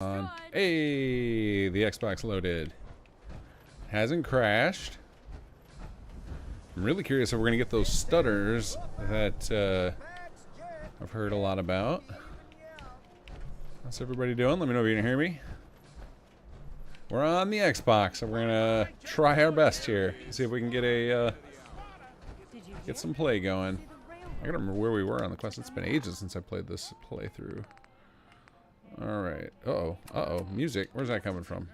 on. Hey, the Xbox loaded. Hasn't crashed. I'm really curious if we're gonna get those stutters that I've heard a lot about. How's everybody doing? Let me know if you can hear me. We're on the Xbox, and we're gonna try our best here. See if we can get a get some play going. I gotta remember where we were on the quest. It's been ages since I played this playthrough. All right. Uh-oh. Music. Where's that coming from?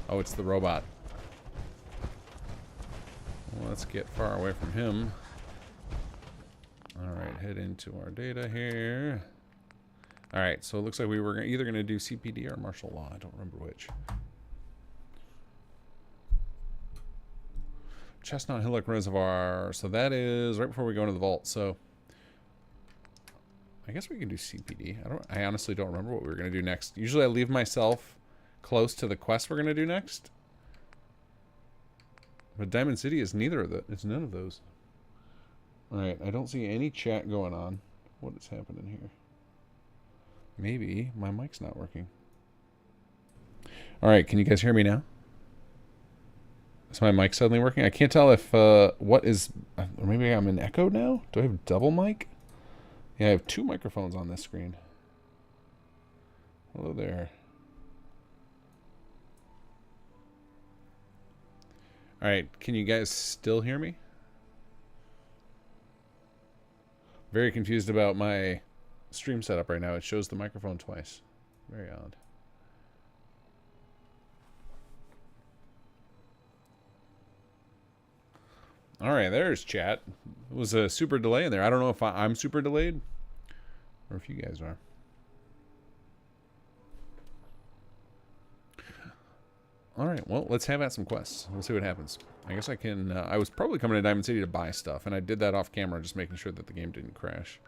Oh, it's the robot. Well, let's get far away from him. All right, head into our data here. All right, so it looks like we were either going to do CPD or martial law. I don't remember which. Chestnut Hillock Reservoir. So that is right before we go into the vault. So I guess we can do CPD. I honestly don't remember what we were going to do next. Usually I leave myself close to the quest we're going to do next. But Diamond City is neither of the. It's none of those. All right, I don't see any chat going on. What is happening here? Maybe my mic's not working. All right, can you guys hear me now? Is my mic suddenly working? I can't tell if what is. Or maybe I'm in echo now. Do I have double mic? Yeah, I have two microphones on this screen. Hello there. All right, can you guys still hear me? Very confused about my stream setup right now. It shows the microphone twice. Very odd. All right, there's chat. It was a super delay in there. I don't know if I'm super delayed or if you guys are. All right, well, let's have at some quests. We'll see what happens. I guess I can... I was probably coming to Diamond City to buy stuff, and I did that off camera, just making sure that the game didn't crash.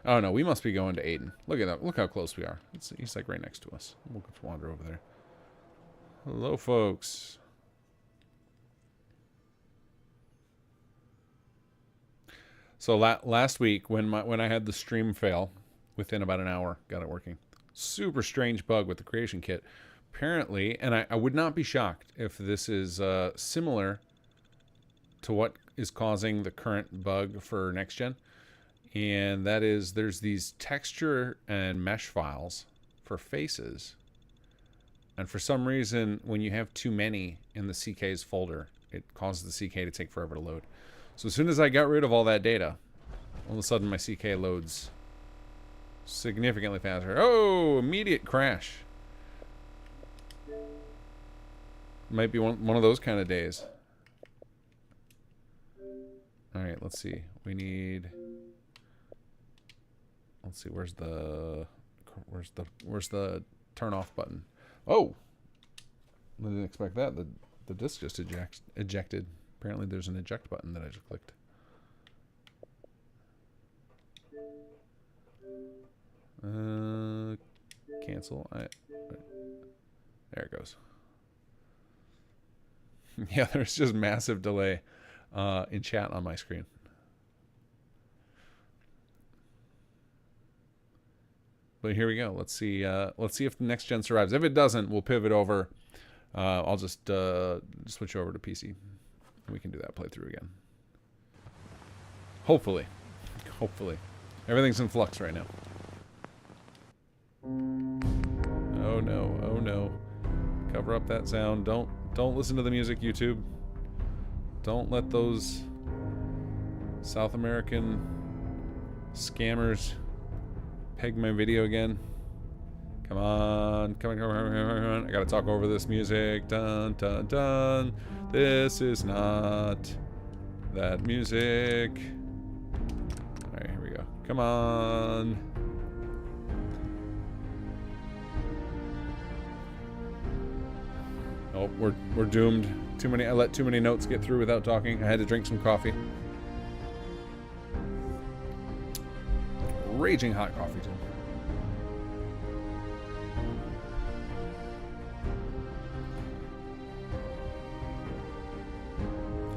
Oh, no, we must be going to Aiden. Look at that. Look how close we are. He's like right next to us. We'll just wander over there. Hello, folks. So last week, when I had the stream fail, within about an hour, got it working. Super strange bug with the creation kit. Apparently, and I would not be shocked if this is similar to what is causing the current bug for next gen, and that is there's these texture and mesh files for faces, and for some reason when you have too many in the CK's folder, it causes the CK to take forever to load. So as soon as I got rid of all that data, all of a sudden my CK loads significantly faster. Oh, immediate crash. Might be one of those kind of days. All right, let's see. We need. Let's see. Where's the turn off button? Oh, I didn't expect that. The disc just ejected. Apparently, there's an eject button that I just clicked. Cancel. There it goes. Yeah, there's just massive delay in chat on my screen. But here we go. Let's see if the next gen survives. If it doesn't, we'll pivot over. I'll just switch over to PC. We can do that playthrough again. Hopefully. Everything's in flux right now. Oh no, oh no. Cover up that sound. Don't listen to the music, YouTube. Don't let those South American scammers peg my video again. Come on. I gotta talk over this music. Dun, dun, dun. This is not that music. Alright, here we go. Come on. Oh, we're doomed. I let too many notes get through without talking. I had to drink some coffee. Raging hot coffee too.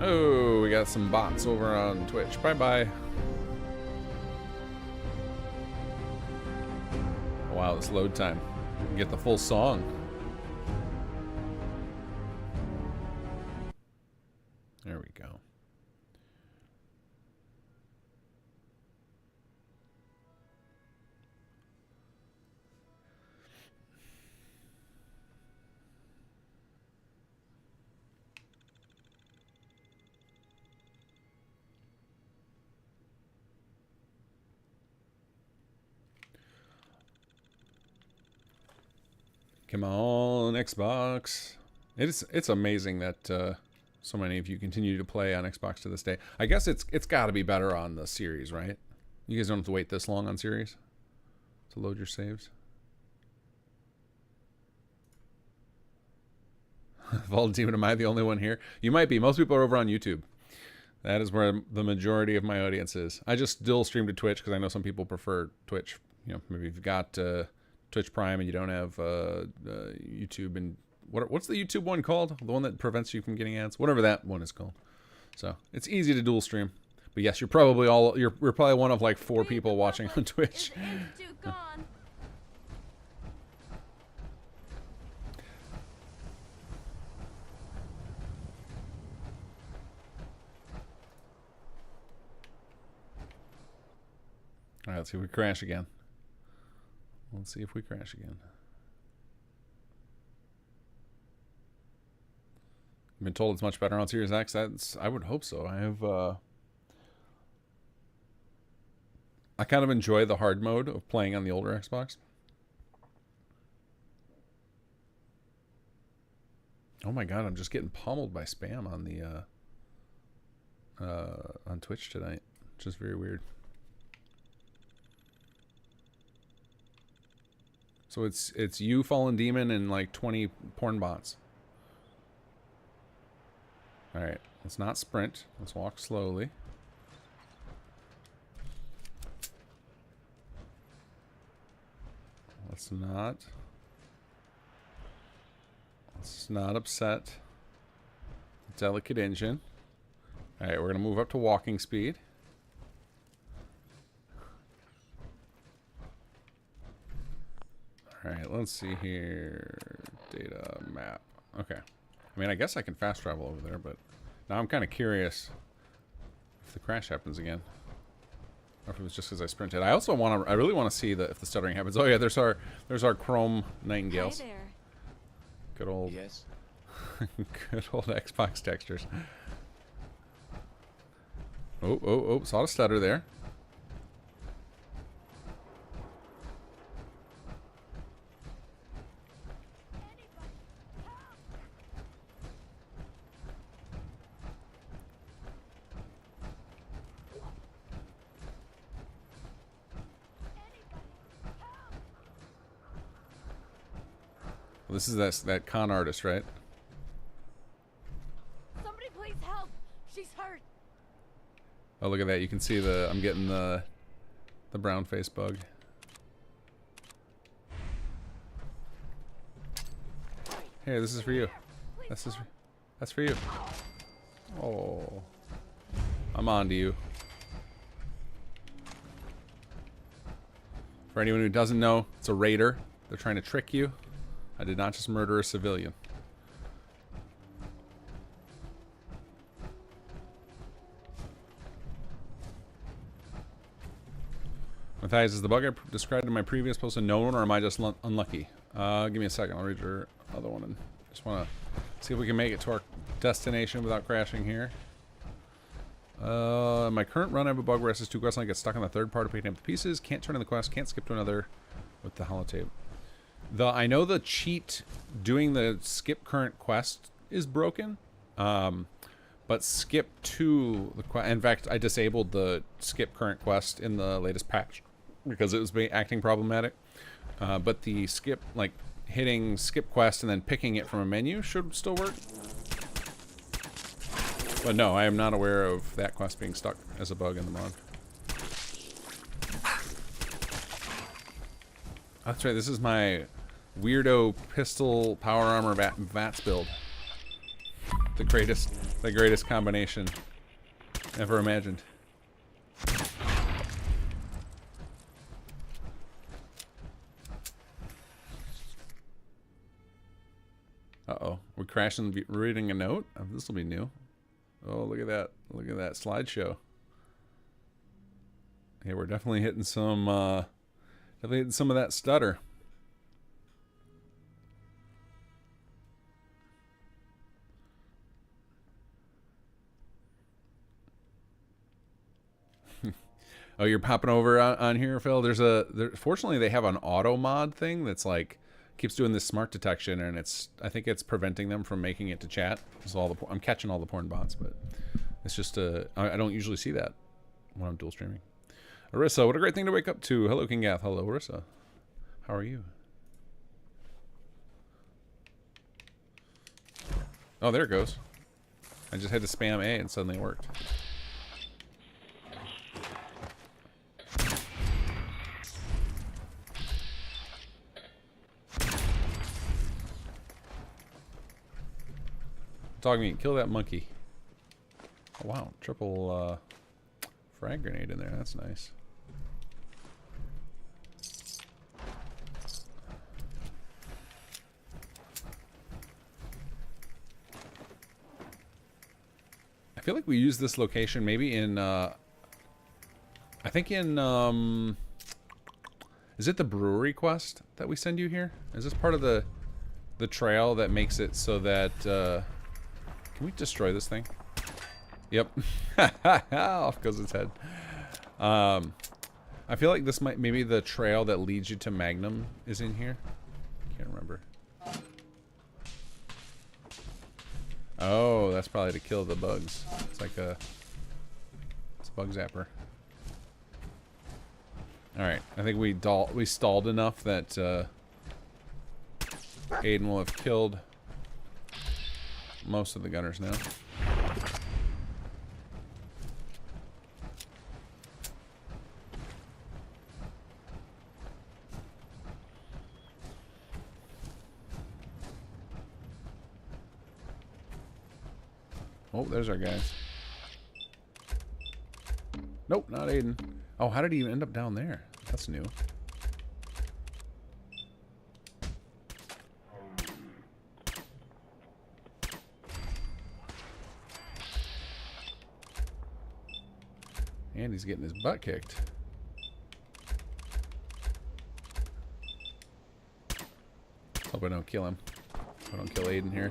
Oh, we got some bots over on Twitch. Bye-bye. Wow, this load time. Get the full song. There we go. Come on, Xbox. It's amazing that so many of you continue to play on Xbox to this day. I guess it's got to be better on the series, right? You guys don't have to wait this long on series to load your saves. Vault Demon, am I the only one here? You might be. Most people are over on YouTube. That is where the majority of my audience is. I just still stream to Twitch because I know some people prefer Twitch. You know, maybe you've got Twitch Prime and you don't have YouTube. And what's the YouTube one called? The one that prevents you from getting ads? Whatever that one is called. So it's easy to dual stream. But yes, you're probably one of like 4 people watching on Twitch. All right, let's see if we crash again. Let's see if we crash again. I've been told it's much better on Series X. I would hope so. I kind of enjoy the hard mode of playing on the older Xbox. Oh my god, I'm just getting pummeled by spam on the on Twitch tonight, which is very weird. So it's you, Fallen Demon, and like 20 porn bots. Alright, let's not sprint. Let's walk slowly. Let's not upset the delicate engine. Alright, we're going to move up to walking speed. Alright, let's see here. Data map. Okay. I mean, I guess I can fast travel over there, but now I'm kind of curious if the crash happens again. Or if it was just because I sprinted. I really want to see if the stuttering happens. Oh yeah, there's our Chrome Nightingales. Hi there. Good old, yes. good old Xbox textures. Oh, saw the stutter there. This is that con artist, right? Somebody please help. She's hurt. Oh, look at that. You can see I'm getting the brown face bug. Here, this is for you. That's for you. Oh. I'm on to you. For anyone who doesn't know, it's a raider. They're trying to trick you. I did not just murder a civilian. Matthias, is the bug I described in my previous post a known, or am I just unlucky? Give me a second. I'll read your other one and just want to see if we can make it to our destination without crashing here. In my current run, I have a bug where SS2 quest line gets stuck on the third part of picking up the pieces. Can't turn in the quest. Can't skip to another with the holotape. I know the cheat doing the skip current quest is broken, but skip to the quest. In fact, I disabled the skip current quest in the latest patch because it was acting problematic. But the skip, like hitting skip quest and then picking it from a menu, should still work. But no, I am not aware of that quest being stuck as a bug in the mod. That's right. This is my weirdo pistol power armor VATS build. The greatest combination ever imagined. 'Cause Uh-oh. We're crashing, reading a note? Oh, this will be new. Oh, look at that. Look at that slideshow. Yeah, we're definitely hitting some, of that stutter. Oh, you're popping over on here, Phil? Fortunately, they have an auto mod thing that's like, keeps doing this smart detection, and I think it's preventing them from making it to chat. So I'm catching all the porn bots, but it's just I don't usually see that when I'm dual streaming. Arissa, what a great thing to wake up to. Hello, kinggath. Hello, Arissa. How are you? Oh, there it goes. I just had to spam A and suddenly it worked. Dog meat, kill that monkey. Oh, wow, triple frag grenade in there. That's nice. I feel like we use this location maybe in, I think in, is it the brewery quest that we send you here? Is this part of the trail that makes it so that, can we destroy this thing? Yep. Off goes its head. I feel like this might, maybe the trail that leads you to Magnum is in here. Can't remember. Oh, that's probably to kill the bugs. It's like it's a bug zapper. Alright, I think we stalled enough that Aiden will have killed most of the gunners now. Oh, there's our guys. Nope, not Aiden. Oh, how did he end up down there? That's new. And he's getting his butt kicked. Hope I don't kill him. I don't kill Aiden here.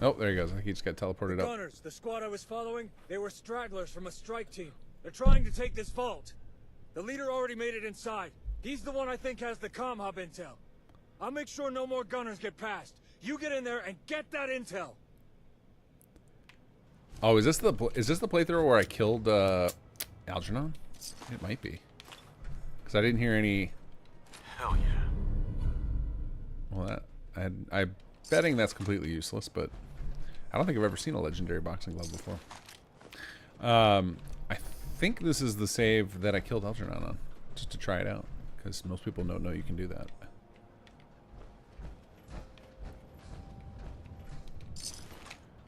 Oh, there he goes. I think he just got teleported up. Gunners, the squad I was following, they were stragglers from a strike team. They're trying to take this vault. The leader already made it inside. He's the one I think has the comm hub intel. I'll make sure no more gunners get past. You get in there and get that intel. Oh, is this the playthrough where I killed Algernon? It might be, because I didn't hear any. Hell yeah. Well, I'm betting that's completely useless, but I don't think I've ever seen a legendary boxing glove before. I think this is the save that I killed Algernon on, just to try it out, because most people don't know you can do that.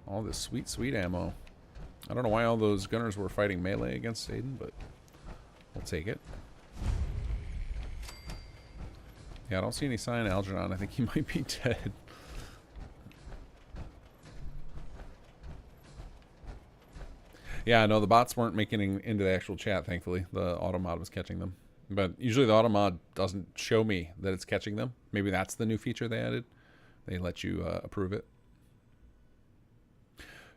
All this sweet, sweet ammo. I don't know why all those gunners were fighting melee against Aiden, but we'll take it. Yeah, I don't see any sign of Algernon. I think he might be dead. Yeah, no, the bots weren't making it into the actual chat, thankfully. The automod was catching them. But usually the automod doesn't show me that it's catching them. Maybe that's the new feature they added. They let you approve it.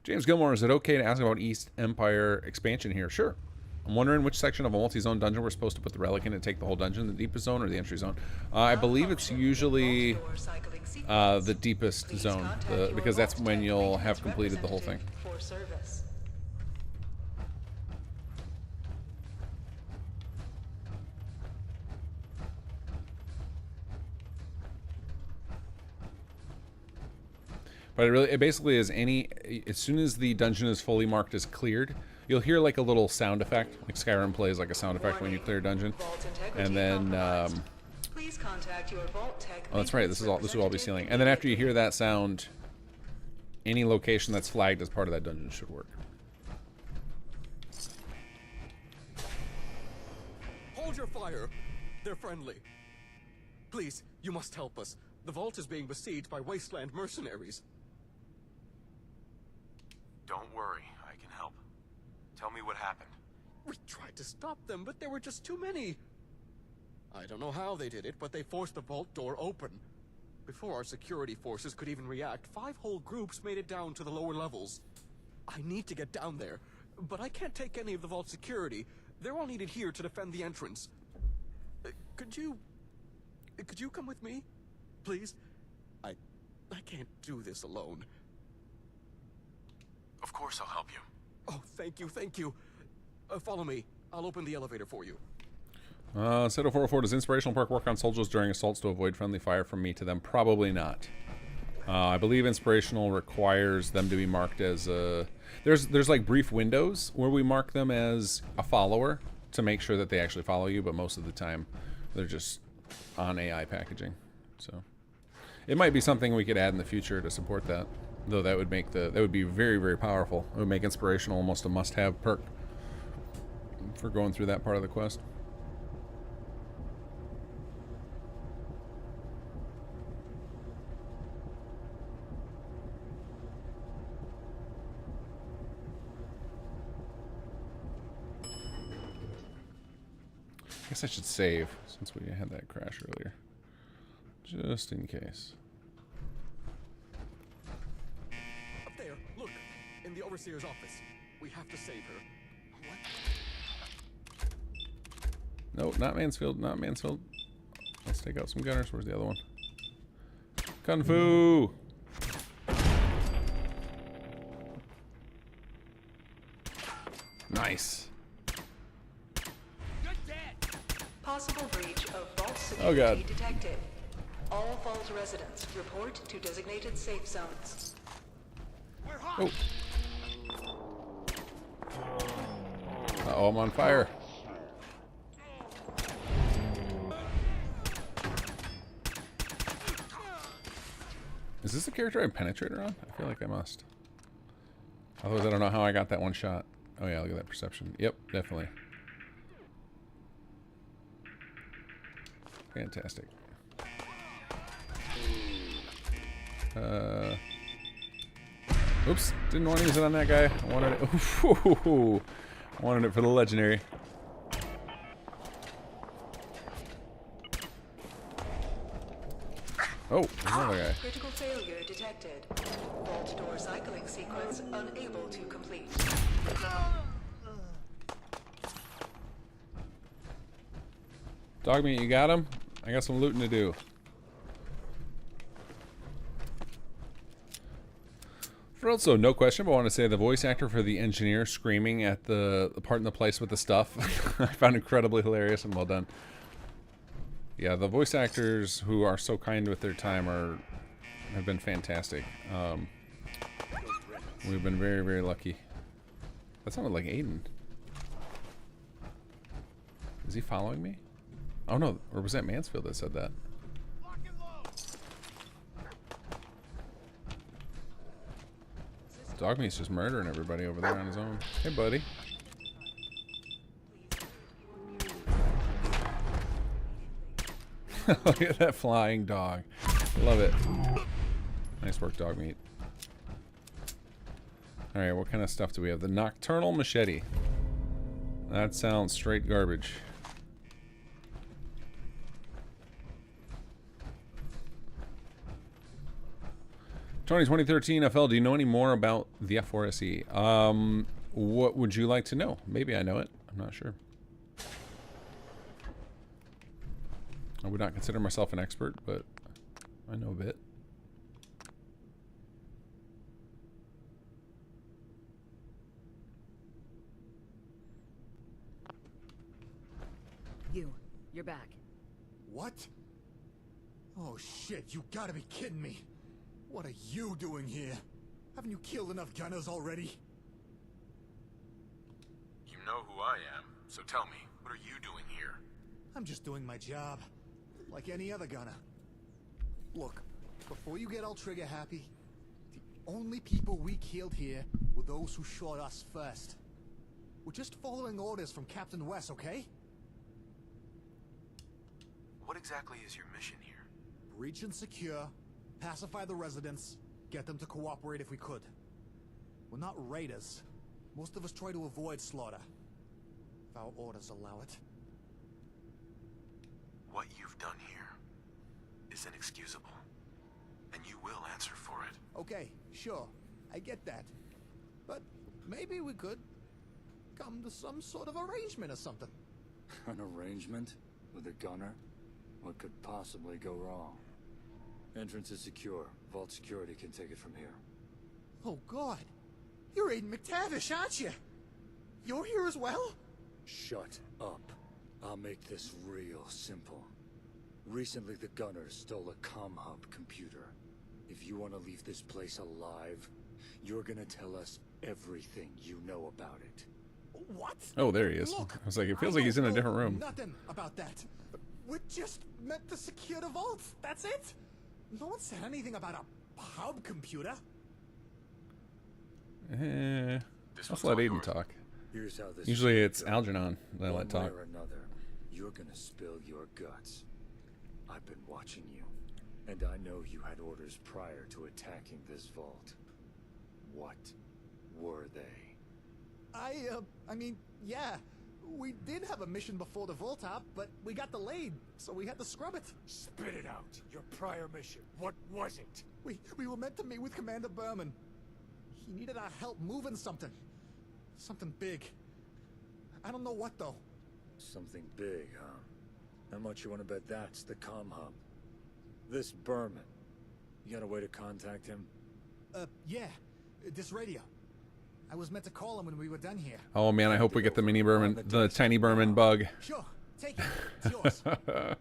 James Gilmore, is it okay to ask about East Empire expansion here? Sure. I'm wondering which section of a multi-zone dungeon we're supposed to put the relic in and take the whole dungeon, the deepest zone or the entry zone. I believe it's usually the deepest zone, because that's when you'll have completed the whole thing. But it basically is as soon as the dungeon is fully marked as cleared, you'll hear like a little sound effect, like Skyrim plays like a sound effect when you clear a dungeon. And then, oh, that's right, this will all be sealing. And then after you hear that sound, any location that's flagged as part of that dungeon should work. Hold your fire. They're friendly. Please, you must help us. The vault is being besieged by wasteland mercenaries. Don't worry, I can help. Tell me what happened. We tried to stop them, but there were just too many. I don't know how they did it, but they forced the vault door open. Before our security forces could even react, 5 whole groups made it down to the lower levels. I need to get down there, but I can't take any of the vault security. They're all needed here to defend the entrance. Could you come with me? Please? I can't do this alone. Of course I'll help you. Oh, thank you, thank you. Follow me. I'll open the elevator for you. Seto 404, does inspirational perk work on soldiers during assaults to avoid friendly fire from me to them? Probably not. I believe inspirational requires them to be marked as there's like brief windows where we mark them as a follower to make sure that they actually follow you, but most of the time they're just on AI packaging. So it might be something we could add in the future to support that. Though that would make that would be very, very powerful. It would make inspirational almost a must-have perk for going through that part of the quest. I guess I should save since we had that crash earlier, just in case. Up there, look, in the overseer's office. We have to save her. What? No, not Mansfield, not Mansfield. Let's take out some gunners. Where's the other one? Kung Fu! Nice. Possible breach of vault Oh, God. security detected. All vault residents report to designated safe zones. Oh. Uh-oh, I'm on fire. Is this the character I have Penetrator on? I feel like I must. Otherwise, I don't know how I got that one shot. Oh yeah, look at that perception. Yep, definitely. Fantastic. Oops, didn't want to use it on that guy. I wanted it. Ooh, I wanted it for the legendary. Oh, there's another guy. Critical failure detected. Vault door cycling sequence unable to complete. Dogmeat, you got him? I got some looting to do. Also, no question, but I want to say the voice actor for the engineer screaming at the part in the place with the stuff, I found incredibly hilarious and well done. Yeah, the voice actors who are so kind with their time have been fantastic. We've been very, very lucky. That sounded like Aiden. Is he following me? Oh no, or was that Mansfield that said that? Dogmeat's just murdering everybody over there on his own. Hey, buddy. Look at that flying dog. Love it. Nice work, Dogmeat. Alright, what kind of stuff do we have? The Nocturnal Machete. That sounds straight garbage. Tony, 2013 FL, do you know any more about the F4SE? What would you like to know? Maybe I know it. I'm not sure. I would not consider myself an expert, but I know a bit. You're back. What? Oh shit, you gotta be kidding me. What are you doing here? Haven't you killed enough gunners already? You know who I am, so tell me, what are you doing here? I'm just doing my job, like any other gunner. Look, before you get all trigger happy, the only people we killed here were those who shot us first. We're just following orders from Captain West, okay? What exactly is your mission here? Breach and secure, pacify the residents, get them to cooperate if we could. We're not raiders. Most of us try to avoid slaughter. If our orders allow it. What you've done here is inexcusable, and you will answer for it. Okay, sure. I get that. But maybe we could come to some sort of arrangement or something. An arrangement? With a gunner? What could possibly go wrong? Entrance is secure. Vault security can take it from here. Oh God. You're Aiden McTavish, aren't you? You're here as well? Shut up. I'll make this real simple. Recently the gunners stole a comm hub computer. If you want to leave this place alive, you're gonna tell us everything you know about it. What? Oh, there he is. Look, I was like, it feels I like he's in don't a different know room. Nothing about that. We're just meant to secure the vault. That's it. No one said anything about a hub computer. Let's let Aiden talk. Here's how this Usually is it's done. Algernon that I One let talk. way or another, you're gonna spill your guts. I've been watching you, and I know you had orders prior to attacking this vault. What were they? I mean, yeah. We did have a mission before the vault up, but we got delayed, so we had to scrub it. Spit it out. Your prior mission. What was it? We were meant to meet with Commander Berman. He needed our help moving something. Something big. I don't know what, though. Something big, huh? How much you want to bet that's the comm hub? This Berman. You got a way to contact him? Yeah. This radio. I was meant to call him when we were done here. Oh man, I hope we get the mini Berman, the tiny Berman bug. Sure. Take it. It's yours. Oh,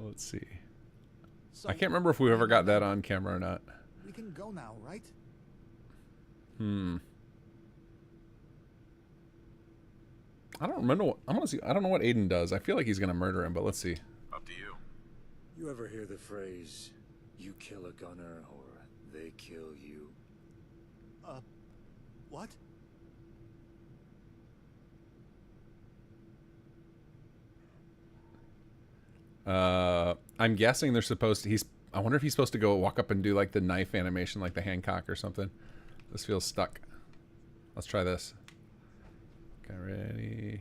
let's see. So, I can't remember if we ever got that on camera or not. we can go now, right? I don't remember. I want to see. I don't know what Aiden does. I feel like he's gonna murder him, but let's see. Up to you. You ever hear the phrase, you kill a gunner or they kill you? What? I'm guessing they're supposed to. I wonder if he's supposed to go walk up and do like the knife animation, like the Hancock or something. This feels stuck. Let's try this. Okay, ready.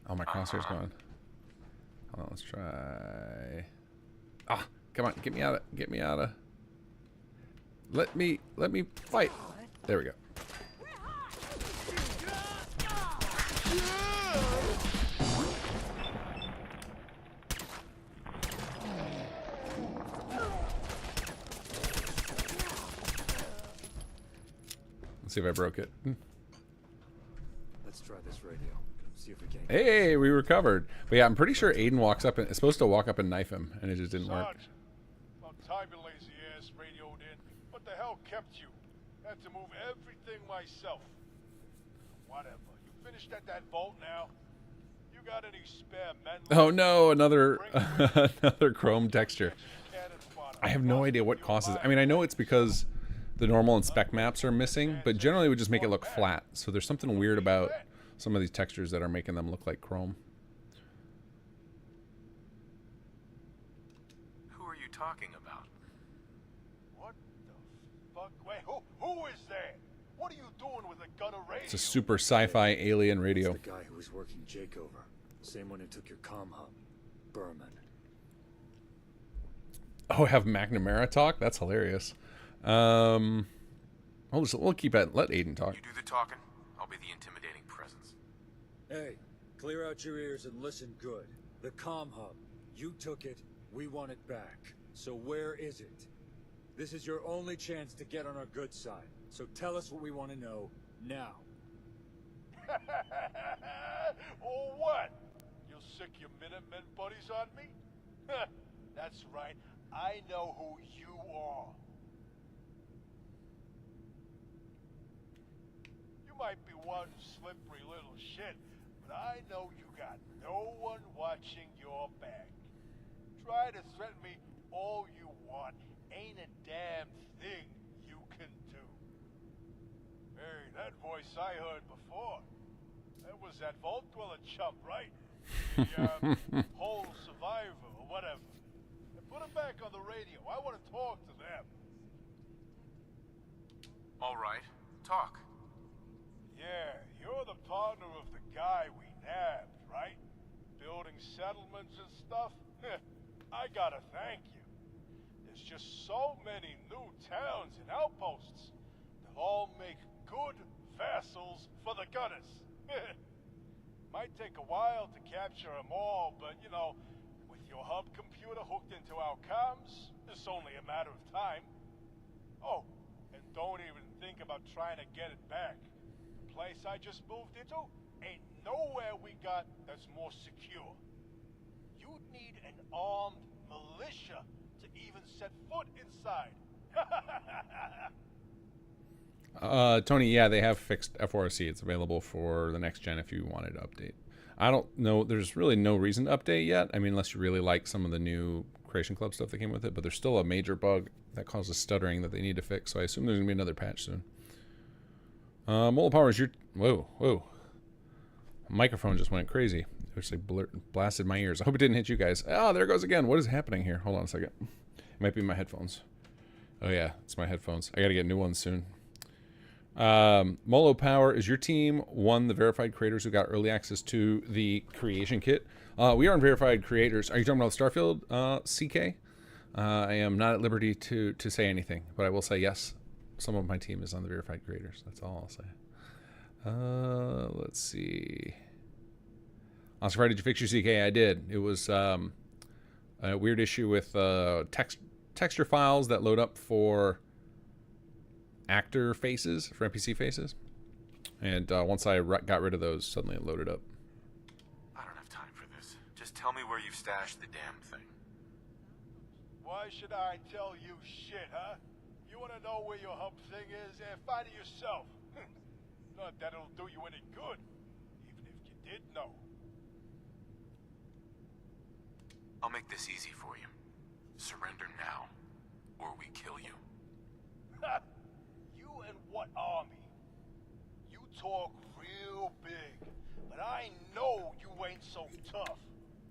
Oh, my crosshair's gone. Hold on, let's try. Ah, come on, get me out of. Get me out of. Let me fight. There we go. Let's see if I broke it. Let's try this radio. See if we can. Hey, we recovered. But yeah, I'm pretty sure Aiden walks up and is supposed to walk up and knife him, and it just didn't work. Sarge, about time your lazy ass radioed in. What the hell kept you? Had to move everything myself. Whatever. You finished at that vault now? You got any spare men? Oh no, another another chrome texture. I have no idea what causes. I mean, I know it's because the normal and spec maps are missing, but generally we just make it look flat. So there's something weird about some of these textures that are making them look like chrome. Who are you talking about? What the fuck? Wait, who is there? What are you doing with a gunner radio? It's a super sci-fi alien radio. It's the guy who was working Jake over. Same one who took your comm hub. Berman. Oh, have McNamara talk? That's hilarious. We'll keep it. Let Aiden talk. You do the talking, I'll be the intimidating presence. Hey, clear out your ears and listen good. The comm hub. You took it, we want it back. So where is it? This is your only chance to get on our good side. So tell us what we want to know now. Or what? You'll sick your Minutemen buddies on me? That's right. I know who you are. You might be one slippery little shit, but I know you got no one watching your back. Try to threaten me all you want. Ain't a damn thing you can do. Hey, that voice I heard before. That was that Vault Dweller chump, right? The whole survivor or whatever. And put them back on the radio. I want to talk to them. All right, talk. Yeah, you're the partner of the guy we nabbed, right? Building settlements and stuff? I gotta thank you. There's just so many new towns and outposts. They'll all make good vassals for the Gunners. Might take a while to capture them all, but you know, with your hub computer hooked into our comms, it's only a matter of time. Oh, and don't even think about trying to get it back. The place I just moved into ain't nowhere we got that's more secure. You'd need an armed militia to even set foot inside. Tony, yeah, they have fixed FRC. It's available for the next gen if you wanted to update. I don't know. There's really no reason to update yet. I mean, unless you really like some of the new Creation Club stuff that came with it. But there's still a major bug that causes stuttering that they need to fix. So I assume there's going to be another patch soon. Mole Power is your... Whoa. Microphone just went crazy. It actually blasted my ears. I hope it didn't hit you guys. Oh, there it goes again. What is happening here? Hold on a second. It might be my headphones. Oh, yeah. It's my headphones. I got to get new ones soon. Molo Power, is your team one the verified creators who got early access to the creation kit? We aren't verified creators. Are you talking about Starfield, CK? I am not at liberty to say anything, but I will say yes. Some of my team is on the verified creators. That's all I'll say. Let's see. Oscar Friday, did you fix your CK? I did. It was a weird issue with texture files that load up for actor faces, for NPC faces. And once I got rid of those, suddenly it loaded up. I don't have time for this. Just tell me where you've stashed the damn thing. Why should I tell you shit, huh? You want to know where your hub thing is? Find it yourself. Not that it'll do you any good, even if you did know. I'll make this easy for you. Surrender now, or we kill you. You and what army? You talk real big, but I know you ain't so tough.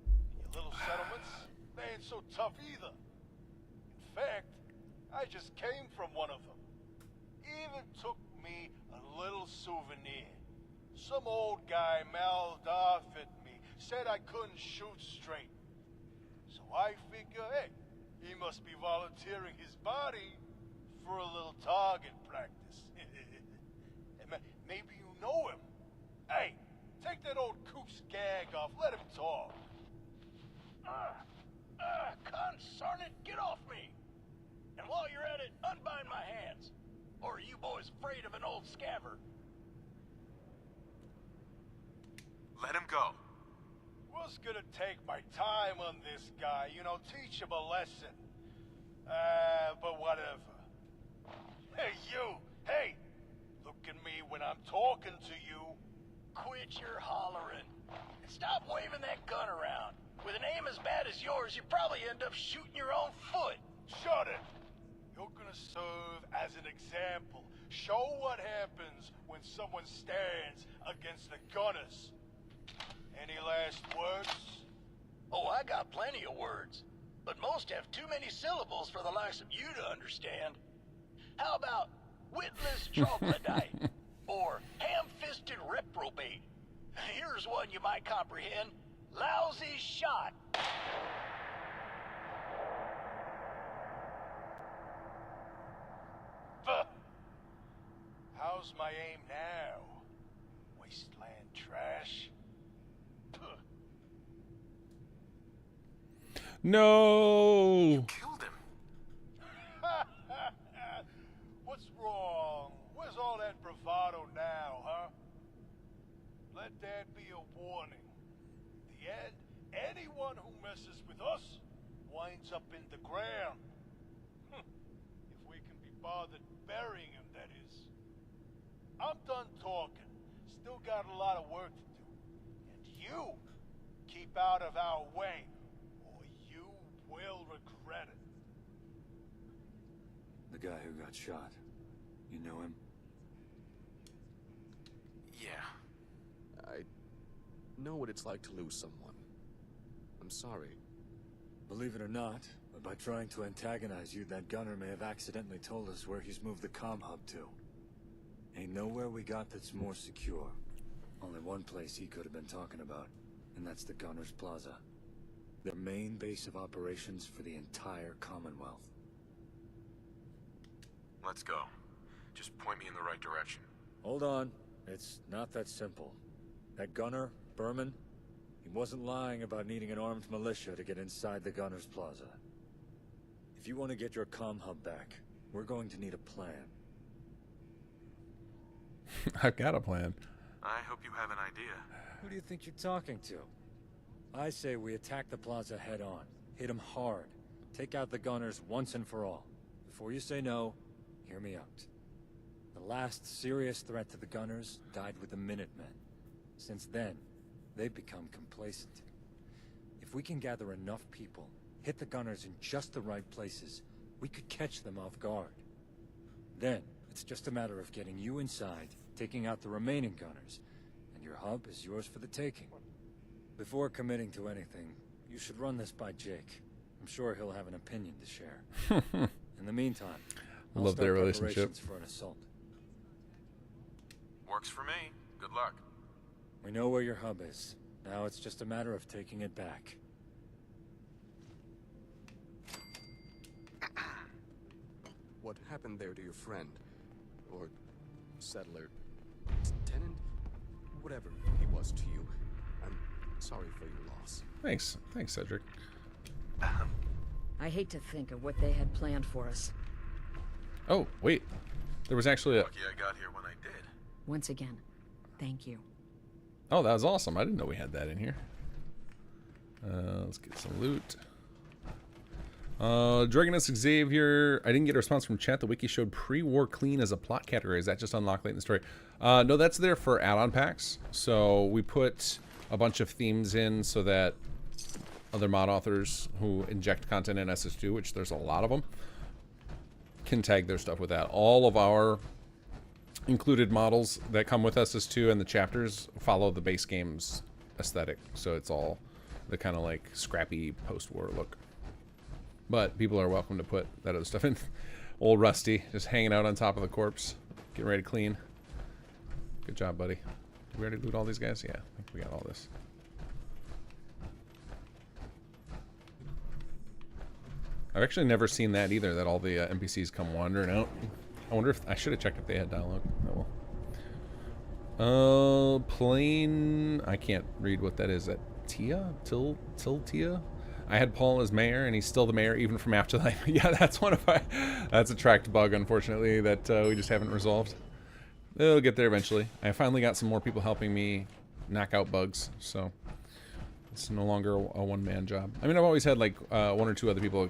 And your little settlements, they ain't so tough either. In fact, I just came from one of them. Even took me a little souvenir. Some old guy mouthed off at me, said I couldn't shoot straight. So I figure, hey, he must be volunteering his body for a little target practice. Maybe you know him. Hey, take that old kook's gag off, let him talk. Consarn it, get off me! And while you're at it, unbind my hands. Or are you boys afraid of an old scaver? Let him go. Was gonna take my time on this guy, you know, teach him a lesson. But whatever. Hey, you! Hey! Look at me when I'm talking to you. Quit your hollering. And stop waving that gun around. With an aim as bad as yours, you probably end up shooting your own foot. Shut it! You're gonna serve as an example. Show what happens when someone stands against the Gunners. Any last words? Oh, I got plenty of words. But most have too many syllables for the likes of you to understand. How about witless troglodyte? Or ham-fisted reprobate? Here's one you might comprehend. Lousy shot. How's my aim now? Wasteland trash? No! Killed him. What's wrong? Where's all that bravado now, huh? Let that be a warning. In the end, anyone who messes with us winds up in the ground. If we can be bothered burying him, that is. I'm done talking. Still got a lot of work to do. And you keep out of our way, or you will regret it. The guy who got shot. You know him? Yeah. I know know what it's like to lose someone. I'm sorry. Believe it or not, but by trying to antagonize you, that gunner may have accidentally told us where he's moved the comm hub to. Ain't nowhere we got that's more secure. Only one place he could have been talking about, and that's the Gunner's Plaza. Their main base of operations for the entire Commonwealth. Let's go. Just point me in the right direction. Hold on. It's not that simple. That gunner, Berman, he wasn't lying about needing an armed militia to get inside the Gunner's Plaza. If you want to get your comm hub back, we're going to need a plan. I've got a plan. I hope you have an idea. Who do you think you're talking to? I say we attack the plaza head on. Hit them hard. Take out the Gunners once and for all. Before you say no, hear me out. The last serious threat to the Gunners died with the Minutemen. Since then, they've become complacent. If we can gather enough people, hit the Gunners in just the right places, we could catch them off guard. Then, it's just a matter of getting you inside, taking out the remaining Gunners, and your hub is yours for the taking. Before committing to anything, you should run this by Jake. I'm sure he'll have an opinion to share. In the meantime, I'll Love start their relationship. preparations for an assault. Works for me. Good luck. We know where your hub is. Now it's just a matter of taking it back. What happened there to your friend? Or settler? Tenant? Whatever he was to you. I'm sorry for your loss. Thanks. Thanks, Cedric. I hate to think of what they had planned for us. Oh, wait. There was actually a... Lucky I got here when I did. Once again, thank you. Oh, that was awesome. I didn't know we had that in here. Let's get some loot. Dragonus Xavier. I didn't get a response from chat. The wiki showed pre-war clean as a plot category. Is that just unlocked late in the story? No, that's there for add-on packs. So we put a bunch of themes in so that other mod authors who inject content in SS2, which there's a lot of them, can tag their stuff with that. All of our included models that come with SS2 and the chapters follow the base game's aesthetic. So it's all the kind of like scrappy post-war look. But people are welcome to put that other stuff in. Old Rusty, just hanging out on top of the corpse, getting ready to clean. Good job, buddy. Did we already loot all these guys? Yeah, I think we got all this. I've actually never seen that either, that all the NPCs come wandering out. I wonder if... I should have checked if they had dialogue. Oh well. Plain... I can't read what that is. Is that Tia? Tia? I had Paul as mayor, and he's still the mayor even from Afterlife. Yeah, that's one of our... That's a tracked bug, unfortunately, that we just haven't resolved. It'll get there eventually. I finally got some more people helping me knock out bugs, so... It's no longer a one-man job. I mean, I've always had, like, one or two other people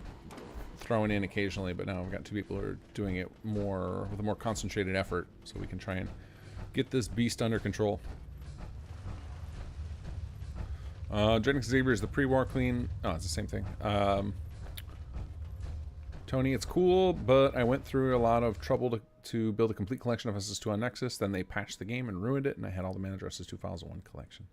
throwing in occasionally, but now I've got two people who are doing it more with a more concentrated effort, so we can try and get this beast under control. Dragonix Xavier is the pre-war clean. Oh, it's the same thing. Tony, it's cool, but I went through a lot of trouble to build a complete collection of SS2 on Nexus. Then they patched the game and ruined it, and I had all the manager SS2 files in one collection.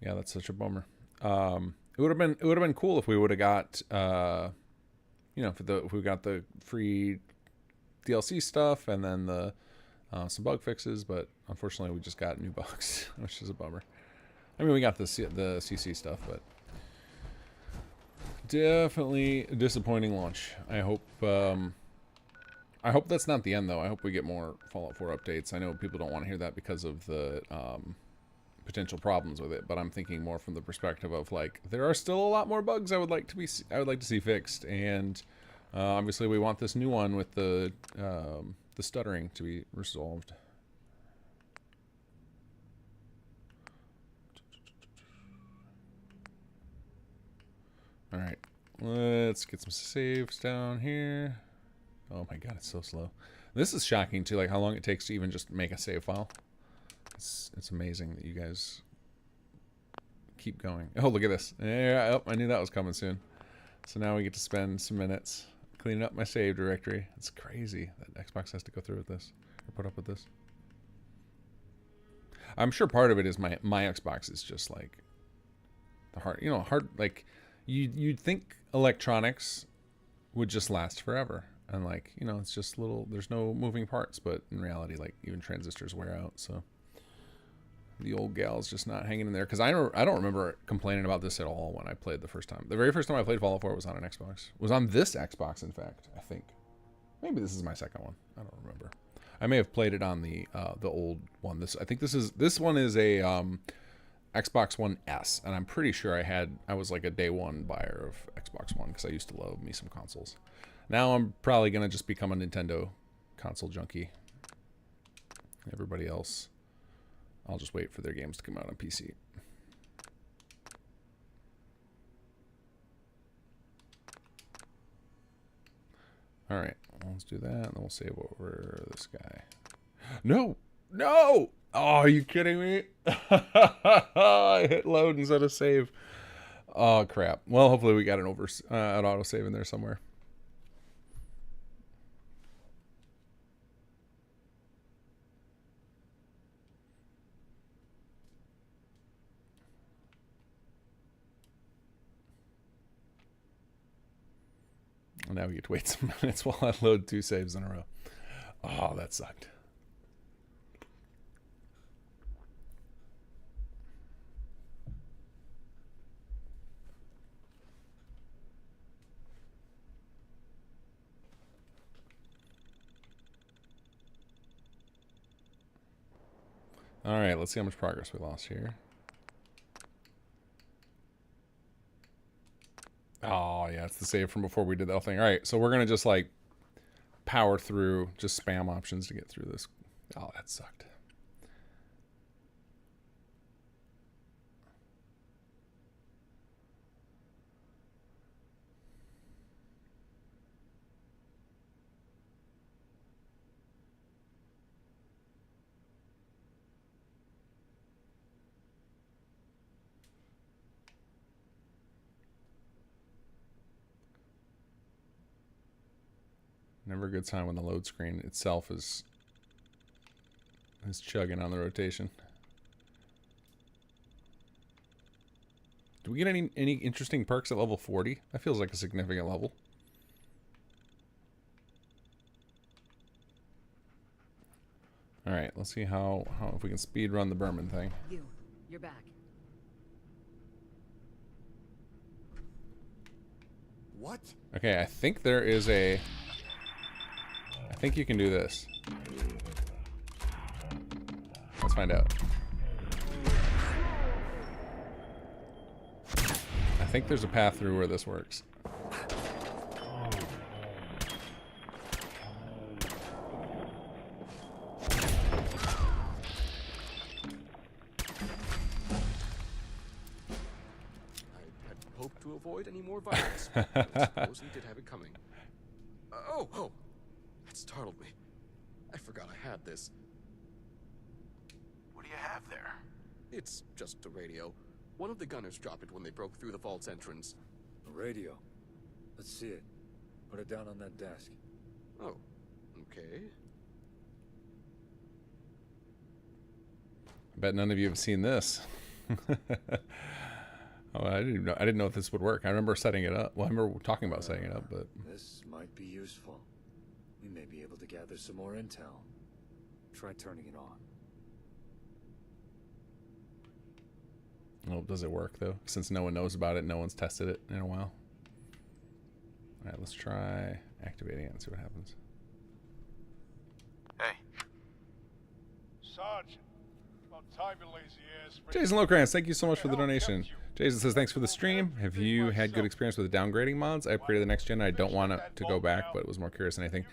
Yeah, that's such a bummer. It would have been cool if we would have got, you know, if we got the free DLC stuff and then the some bug fixes, but unfortunately we just got new bugs, which is a bummer. I mean, we got the CC stuff, but definitely a disappointing launch. I hope that's not the end, though. I hope we get more Fallout 4 updates. I know people don't want to hear that because of the potential problems with it, but I'm thinking more from the perspective of like there are still a lot more bugs I would like to see fixed, and obviously we want this new one with the stuttering to be resolved. All right, let's get some saves down here. Oh my god, it's so slow. This is shocking too, like how long it takes to even just make a save file. It's amazing that you guys keep going. Oh, look at this. Yeah, oh, I knew that was coming soon. So now we get to spend some minutes cleaning up my save directory. It's crazy that Xbox has to go through with this, or put up with this. I'm sure part of it is my Xbox is just like the hard like you'd think electronics would just last forever, and like it's just there's no moving parts, but in reality like even transistors wear out. So the old gal's just not hanging in there, because I don't remember complaining about this at all when I played the first time. The very first time I played Fallout 4 was on an Xbox. Was on this Xbox, in fact. I think maybe this is my second one. I don't remember. I may have played it on the old one. I think this one is a Xbox One S, and I'm pretty sure I was like a day one buyer of Xbox One because I used to love me some consoles. Now I'm probably gonna just become a Nintendo console junkie. Everybody else, I'll just wait for their games to come out on PC. All right, let's do that, and then we'll save over this guy. No! No! Oh, are you kidding me? I hit load instead of save. Oh, crap. Well, hopefully we got an autosave in there somewhere. Now we get to wait some minutes while I load 2 saves in a row. Oh, that sucked. All right, let's see how much progress we lost here. Oh, yeah, it's the save from before we did that thing. All right, so we're going to just, like, power through, just spam options to get through this. Oh, that sucked. Never a good sign when the load screen itself is chugging on the rotation. Do we get any interesting perks at level 40? That feels like a significant level. All right, let's see how if we can speed run the Berman thing. You're back. What? Okay, I think there is a... I think you can do this. Let's find out. I think there's a path through where this works. I hoped to avoid any more violence. I suppose he did have it coming. Oh! That startled me. I forgot I had this. What do you have there? It's just a radio. One of the gunners dropped it when they broke through the vault's entrance. A radio. Let's see it. Put it down on that desk. Oh, okay. I bet none of you have seen this. Oh, I didn't know if this would work. I remember setting it up. Well, I remember talking about setting it up, but this might be useful. We may be able to gather some more intel. Try turning it on. well, does it work though? Since no one knows about it, no one's tested it in a while. All right, let's try activating it and see what happens. Hey. Sergeant, about time you lazy ass. Jason Locrance, thank you so much for the donation. Jason says, thanks for the stream. Have you had good experience with the downgrading mods? I upgraded the next gen. I don't want it to go back, but was more curious than anything.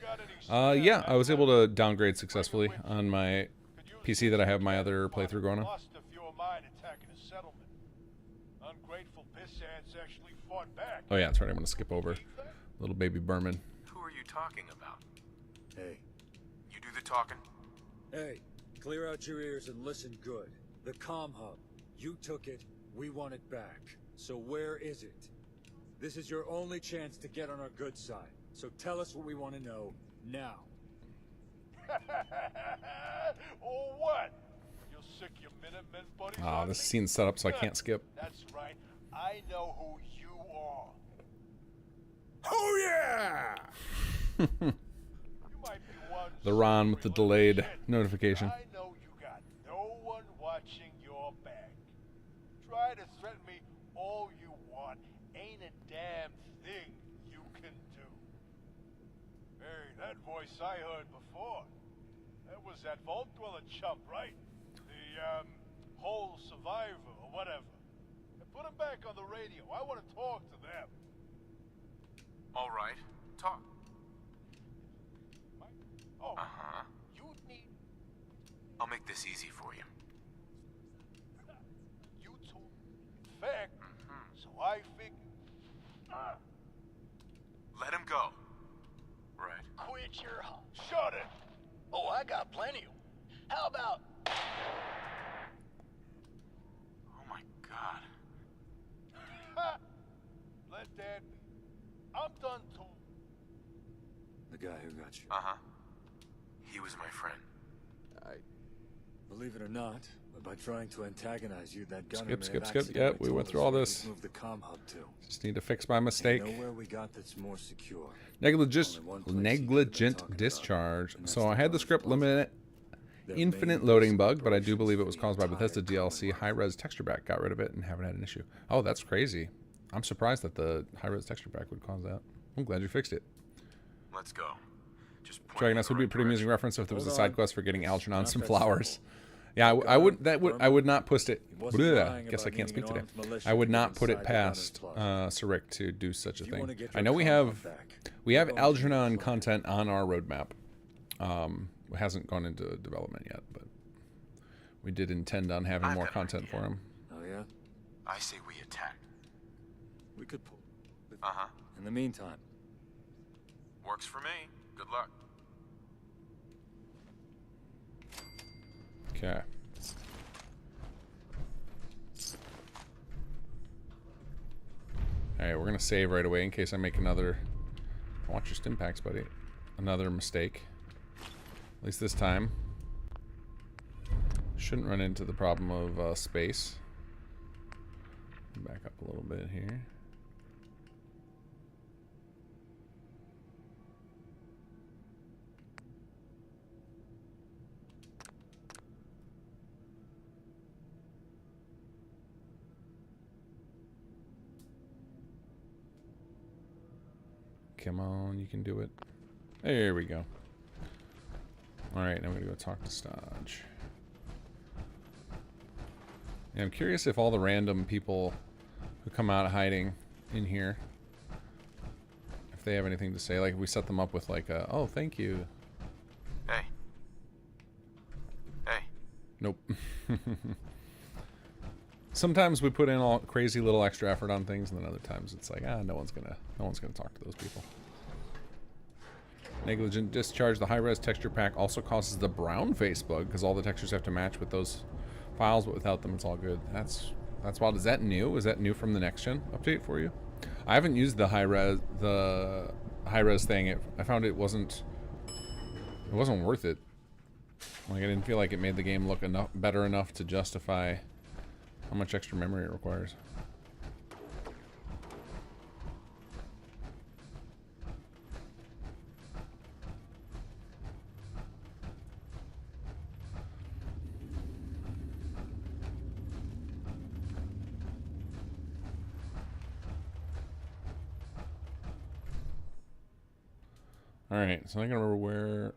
Yeah, I was able to downgrade successfully on my PC that I have my other playthrough going on. Oh yeah, that's right. I'm going to skip over little baby Berman. Who are you talking about? Hey. You do the talking? Hey, clear out your ears and listen good. The comm hub. You took it. We want it back. So where is it? This is your only chance to get on our good side. So tell us what we want to know now. Or what? You'll sick your Ah, this scene's set up so I can't skip. That's right. I know who you are. Oh yeah! You might be one The Ron with the slippery little delayed shit, notification. but I know you got no one watching your back. Try to threaten me all you want. Ain't a damn thing you can do. Hey, that voice I heard before. That was that Vault Dweller chump, right? The, whole survivor or whatever. Put him back on the radio. I want to talk to them. All right, talk. Oh, Uh-huh. you need... I'll make this easy for you. You told me. In fact, so I figured... Let him go. Right. Quit your... Shut it! Oh, I got plenty of... How about... Oh my God. Ha! Let that be. I'm done talking. The guy who got you. Uh-huh. He was my friend. Believe it or not, but by trying to antagonize you, that gunner Skip. may have Yep, accidentally we told went us through all where this. he's moved the comm hub to. Just need to fix my mistake. Know where we got that's more secure. Negligent Only one place he could've been talking about, discharge. and that's So the I had the gunner's script closet. limit Their infinite main loading base of bug, but I do believe it was operations caused by for the Bethesda entire DLC. Commonwealth. High-res texture pack got rid of it and haven't had an issue. Oh, that's crazy. I'm surprised that the high-res texture pack would cause that. I'm glad you fixed it. Let's go. Just point Dragon me in Nest the would be a right pretty amusing direction. reference if there was a Hold side on. quest for getting Algernon Not some that flowers. simple. Yeah, I would Gunner, would not put it. wasn't Bleh, lying guess I about can't speak needing today. an armed militia I would to not get put it inside the gunner's past closet. Sarek to do such a If you thing. wanna get I your know we comm have hub back, we have we're going to Algernon need to content on our roadmap. It hasn't gone into development yet, but we did intend on having I've more got an content idea. for him. Oh yeah? I say we attack. We could pull. Uh-huh. In the meantime, Works for me. Good luck. Okay. Alright, we're gonna save right away in case I make another... Watch your stim packs, buddy. Another mistake. At least this time. Shouldn't run into the problem of space. Back up a little bit here. Come on, you can do it. There we go. Alright, now I'm gonna go talk to Stodge. Yeah, I'm curious if all the random people who come out of hiding in here, if they have anything to say. Like, if we set them up with like a, oh, thank you. Hey. Hey. Nope. Sometimes we put in all crazy little extra effort on things, and then other times it's like, no one's gonna talk to those people. Negligent discharge. The high-res texture pack also causes the brown face bug because all the textures have to match with those files, but without them, it's all good. That's wild. Is that new? Is that new from the next gen update for you? I haven't used the high-res thing. I found it wasn't worth it. Like, I didn't feel like it made the game look better enough to justify how much extra memory it requires. Alright, so I can remember where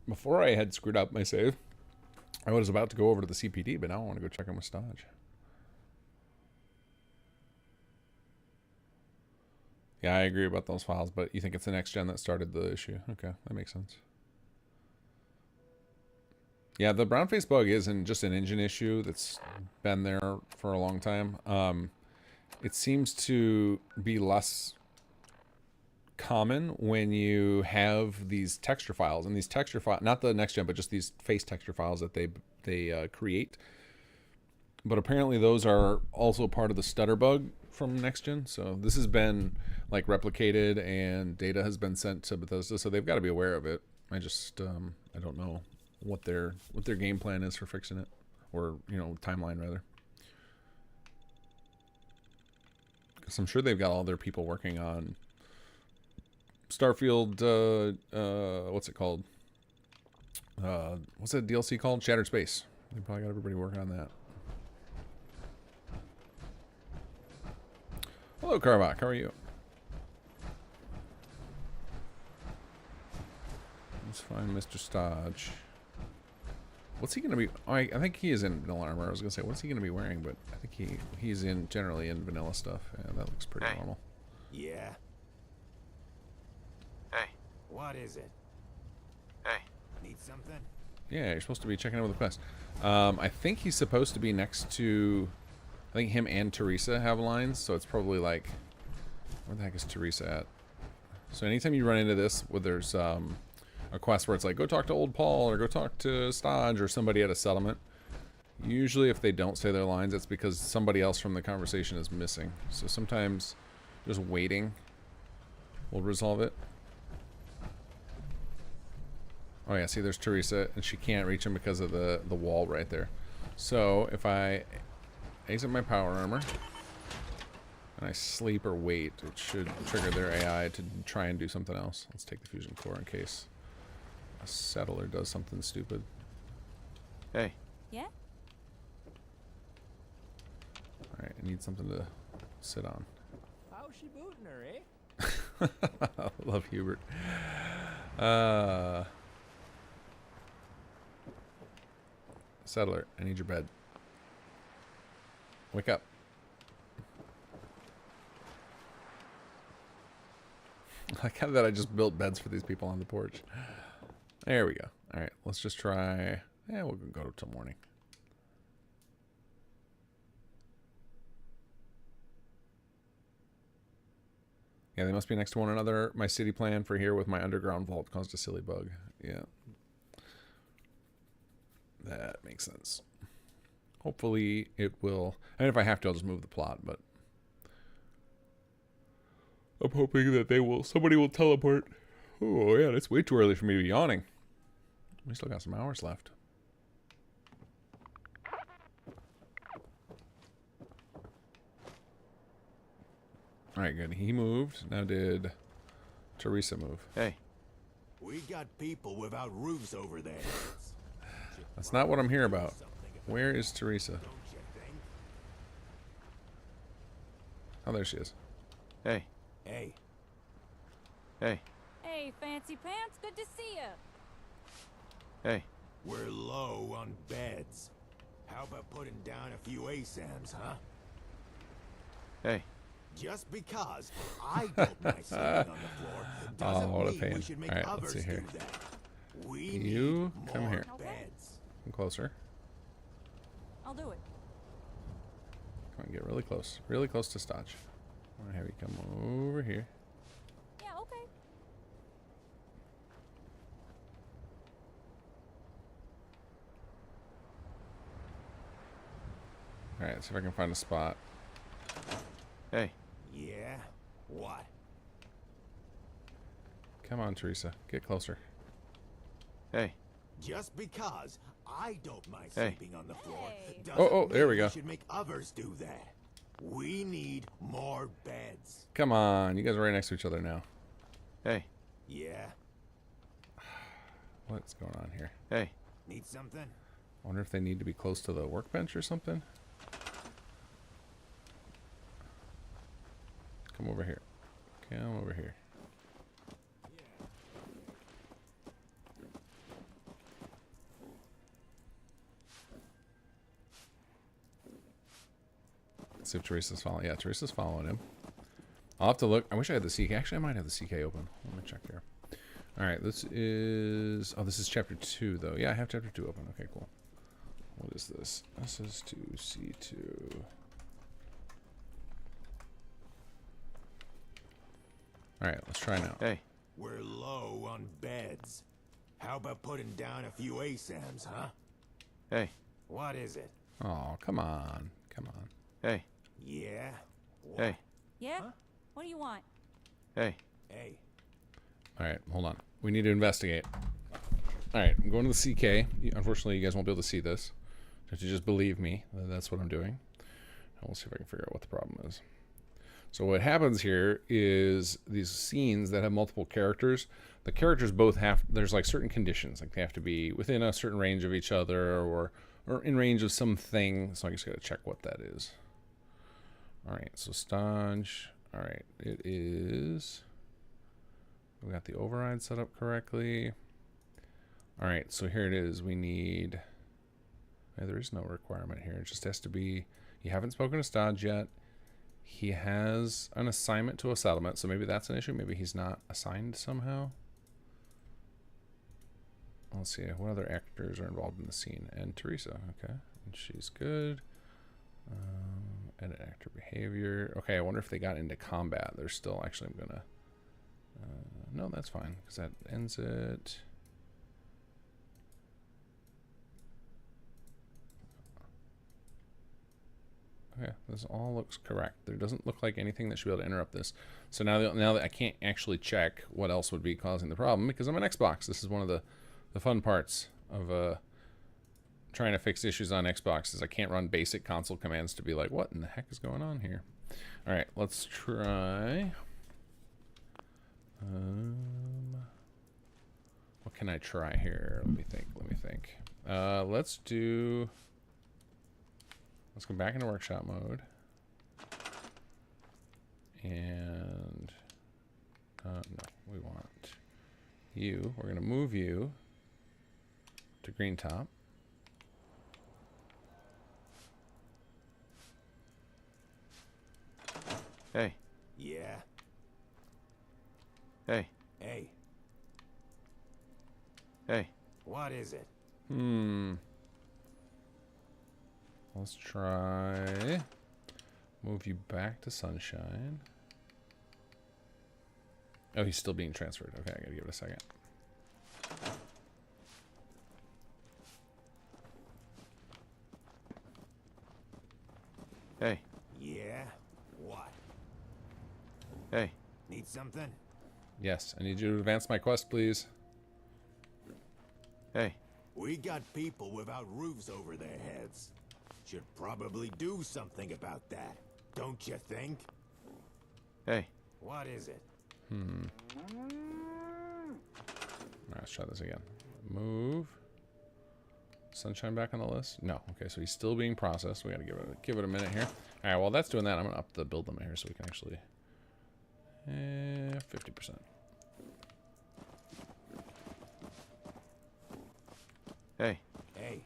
before I had screwed up my save, I was about to go over to the CPD, but now I want to go check on with Stodge. Yeah, I agree about those files, but you think it's the next gen that started the issue. Okay, that makes sense. Yeah, the brown face bug isn't just an engine issue that's been there for a long time. It seems to be less common when you have these texture files, and these texture files, not the next gen, but just these face texture files that they create. But apparently those are also part of the stutter bug from next gen. So this has been like replicated, and data has been sent to Bethesda, so they've got to be aware of it. I just I don't know what their game plan is for fixing it, or timeline rather. Because I'm sure they've got all their people working on Starfield. What's it called? What's that DLC called? Shattered Space. They probably got everybody working on that. Hello, Carvac. How are you? Let's find Mr. Stodge. What's he gonna be? Oh, I think he is in vanilla armor. I was gonna say, what's he gonna be wearing? But I think he's generally in vanilla stuff. Yeah, that looks pretty normal. Yeah. Hey. What is it? Hey. Need something? Yeah, you're supposed to be checking in with the quest. I think he's supposed to be next to. I think him and Teresa have lines, so it's probably like, where the heck is Teresa at? So anytime you run into this, where there's a quest where it's like, go talk to Old Paul or go talk to Stodge or somebody at a settlement. Usually if they don't say their lines, it's because somebody else from the conversation is missing. So sometimes just waiting will resolve it. Oh yeah, see there's Teresa, and she can't reach him because of the wall right there. So if I exit my power armor and I sleep or wait, it should trigger their AI to try and do something else. Let's take the fusion core in case a settler does something stupid. Hey. Yeah? Alright, I need something to sit on. How's she booting her, eh? I love Hubert. Settler, I need your bed. Wake up. I like how that I just built beds for these people on the porch. There we go. Alright, let's just try. Yeah, we'll go till morning. Yeah, they must be next to one another. My city plan for here with my underground vault caused a silly bug. Yeah. That makes sense. Hopefully it will. I mean, if I have to, I'll just move the plot, but I'm hoping that somebody will teleport. Oh, yeah, it's way too early for me to be yawning. We still got some hours left. Alright, good. He moved. Now did Teresa move? Hey. We got people without roofs over there. That's not what I'm here about. Where is Teresa? Oh, there she is. Hey. Hey. Hey. Hey, Fancy Pants, good to see you. Hey. We're low on beds. How about putting down a few ASAMs, huh? Hey. Just because I don't mind sleeping on the floor doesn't mean we should make others do that. We you need come more here. beds. Come closer. I'll do it. Come on, get really close. Really close to Stodge. I want to have you come over here. Yeah, okay. Alright, see if I can find a spot. Hey. Yeah? What? Come on, Teresa. Get closer. Hey. Just because I don't mind sleeping on the floor doesn't there we go. We should make others do that. We need more beds. Come on. You guys are right next to each other now. Hey. Yeah? What's going on here? Hey. Need something? I wonder if they need to be close to the workbench or something. Come over here. Come over here. Let's see if Teresa's following. Yeah, Teresa's following him. I'll have to look. I wish I had the CK. Actually, I might have the CK open. Let me check here. All right, this is... Oh, this is chapter 2, though. Yeah, I have chapter 2 open. Okay, cool. What is this? This is 2C2. All right, let's try now. Hey. We're low on beds. How about putting down a few ASAMs, huh? Hey. What is it? Oh, come on. Come on. Hey. Yeah? What? Hey. Yeah? Huh? What do you want? Hey. Hey. All right, hold on. We need to investigate. All right, I'm going to the CK. Unfortunately, you guys won't be able to see this. Don't you just believe me that that's what I'm doing? And we'll see if I can figure out what the problem is. So what happens here is these scenes that have multiple characters, the characters both have, there's like certain conditions, like they have to be within a certain range of each other or in range of something. So I just got to check what that is. All right, so staunch. All right, it is, we got the override set up correctly. All right, so here it is. We need, there is no requirement here. It just has to be, you haven't spoken to Stodge yet. He has an assignment to a settlement, so maybe that's an issue. Maybe he's not assigned somehow. Let's see, what other actors are involved in the scene? And Teresa, okay, and she's good. Edit actor behavior. Okay, I wonder if they got into combat. They're still, actually, I'm gonna, no, that's fine, because that ends it. Okay, this all looks correct. There doesn't look like anything that should be able to interrupt this. So now that I can't actually check what else would be causing the problem, because I'm an Xbox. This is one of the fun parts of trying to fix issues on Xbox, is I can't run basic console commands to be like, what in the heck is going on here? All right, let's try. What can I try here? Let me think. Let's do. Let's go back into workshop mode. And no, we want you. We're going to move you to green top. Hey. Yeah. Hey. Hey. Hey. What is it? Let's try move you back to sunshine. Oh, he's still being transferred. Okay, I gotta give it a second. Hey. Yeah? What? Hey. Need something? Yes, I need you to advance my quest, please. Hey. We got people without roofs over their heads. Should probably do something about that, don't you think? Hey. What is it? Let's try this again. Move. Sunshine back on the list? No. Okay, so he's still being processed. We gotta give it a minute here. All right, while that's doing that, I'm gonna up the build limit here so we can actually 50%. Hey. Hey.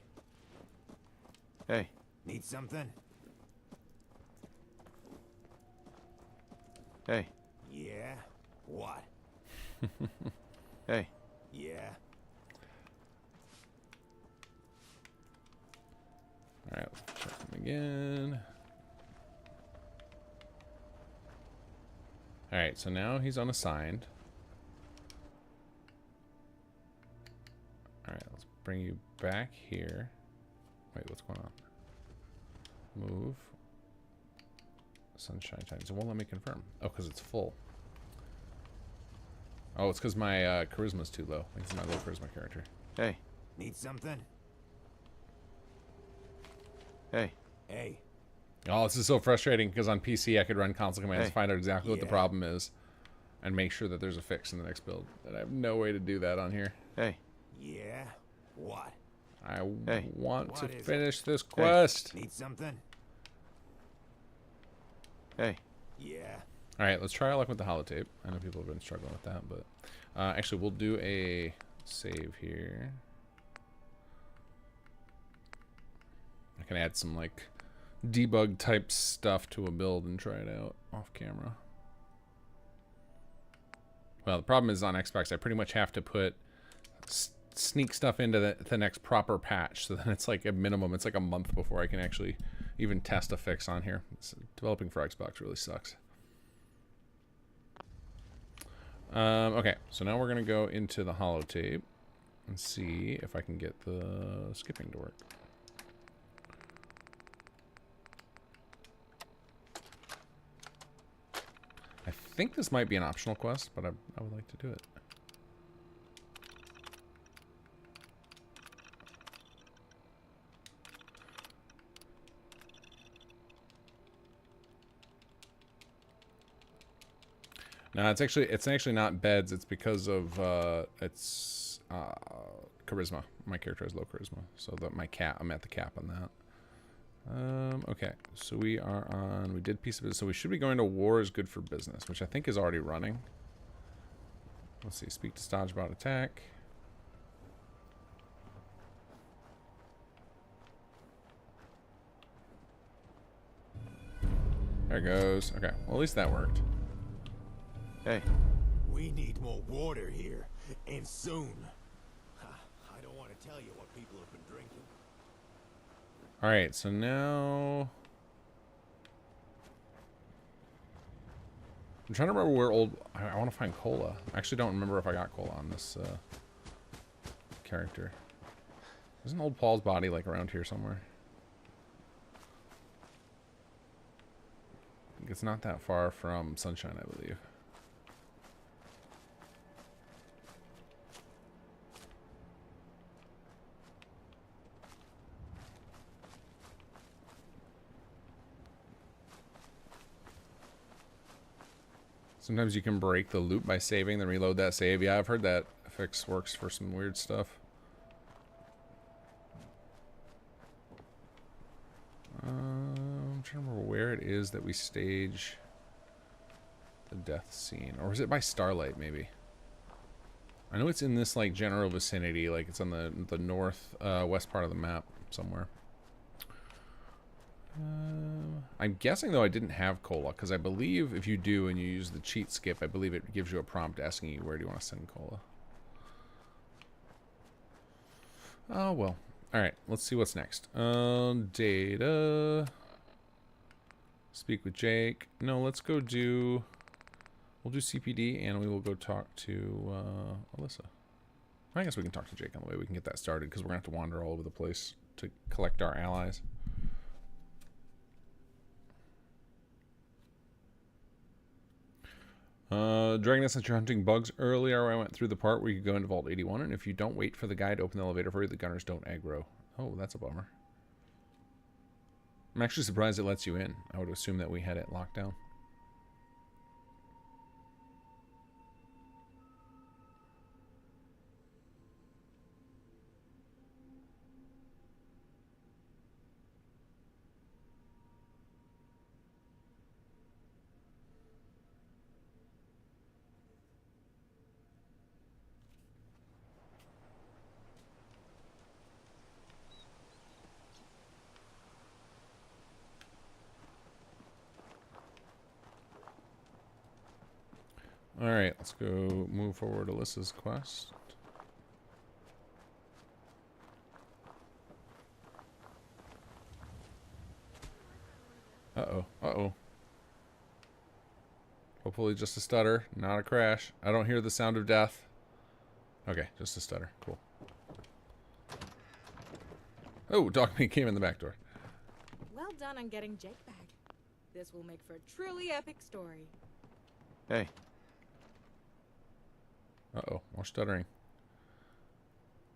Hey. Need something? Hey. Yeah? What? Hey. Yeah? Alright, let's check him again. Alright, so now he's unassigned. Alright, let's bring you back here. Wait, what's going on? Move. Sunshine times. It won't let me confirm. Oh, because it's full. Oh, it's because my charisma's too low. It's my low charisma character. Hey. Need something? Hey. Hey. Oh, this is so frustrating because on PC I could run console commands to find out exactly what the problem is and make sure that there's a fix in the next build. And I have no way to do that on here. Hey. Yeah? What? I want to finish this quest. Need something? Hey. Yeah. All right, let's try our luck with the holotape. I know people have been struggling with that, but actually we'll do a save here. I can add some like debug type stuff to a build and try it out off camera. Well, the problem is on Xbox I pretty much have to put sneak stuff into the next proper patch, so then it's like a minimum, it's like a month before I can actually even test a fix on here. Developing for Xbox really sucks. Okay, so now we're gonna go into the holotape and see if I can get the skipping to work. I think this might be an optional quest, but I would like to do it. No, it's actually not beds. It's because of it's charisma. My character has low charisma, so that I'm at the cap on that. Okay, so we did piece of it. So we should be going to war is good for business, which I think is already running. Let's see. Speak to Stodge about attack. There it goes. Okay, well at least that worked. Hey. We need more water here, and soon. I don't want to tell you what people have been drinking. Alright, so now... I'm trying to remember where I want to find Cola. I actually don't remember if I got Cola on this character. Isn't old Paul's body like around here somewhere? I think it's not that far from Sunshine, I believe. Sometimes you can break the loop by saving, then reload that save. Yeah, I've heard that fix works for some weird stuff. I'm trying to remember where it is that we stage the death scene. Or is it by Starlight, maybe? I know it's in this, like, general vicinity. Like, it's on the north, west part of the map somewhere. I'm guessing, though, I didn't have Cola, because I believe if you do and you use the cheat skip, I believe it gives you a prompt asking you where do you want to send Cola. Oh, well. Alright, let's see what's next. Data. Speak with Jake. No, let's go do... We'll do CPD, and we will go talk to Alyssa. I guess we can talk to Jake on the way. We can get that started, because we're going to have to wander all over the place to collect our allies. Dragon, since you're hunting bugs earlier, I went through the part where you go into Vault 81, and if you don't wait for the guy to open the elevator for you, the gunners don't aggro. Oh, that's a bummer. I'm actually surprised it lets you in. I would assume that we had it locked down. Alright, let's go move forward Alyssa's quest. Uh-oh, uh-oh. Hopefully just a stutter, not a crash. I don't hear the sound of death. Okay, just a stutter. Cool. Oh, Dogmeat came in the back door. Well done on getting Jake back. This will make for a truly epic story. Hey. Uh-oh, more stuttering.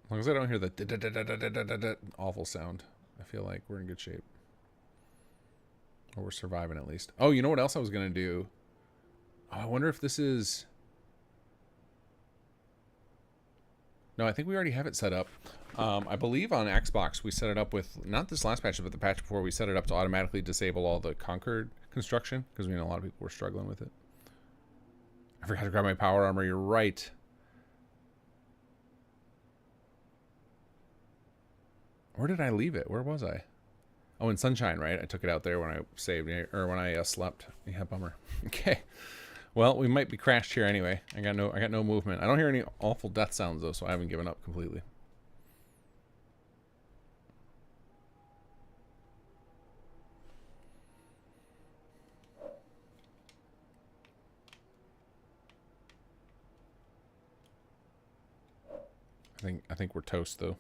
As long as I don't hear the awful sound, I feel like we're in good shape. Or we're surviving at least. Oh, you know what else I was going to do? Oh, I wonder if this is... No, I think we already have it set up. I believe on Xbox we set it up with, not this last patch, but the patch before, we set it up to automatically disable all the Conquered construction, because we know a lot of people were struggling with it. I forgot to grab my power armor, you're right. Where did I leave it? Where was I? Oh, in Sunshine, right? I took it out there when I saved, or when I slept. Yeah, bummer. Okay. Well, we might be crashed here anyway. I got no movement. I don't hear any awful death sounds though, so I haven't given up completely. I think we're toast though.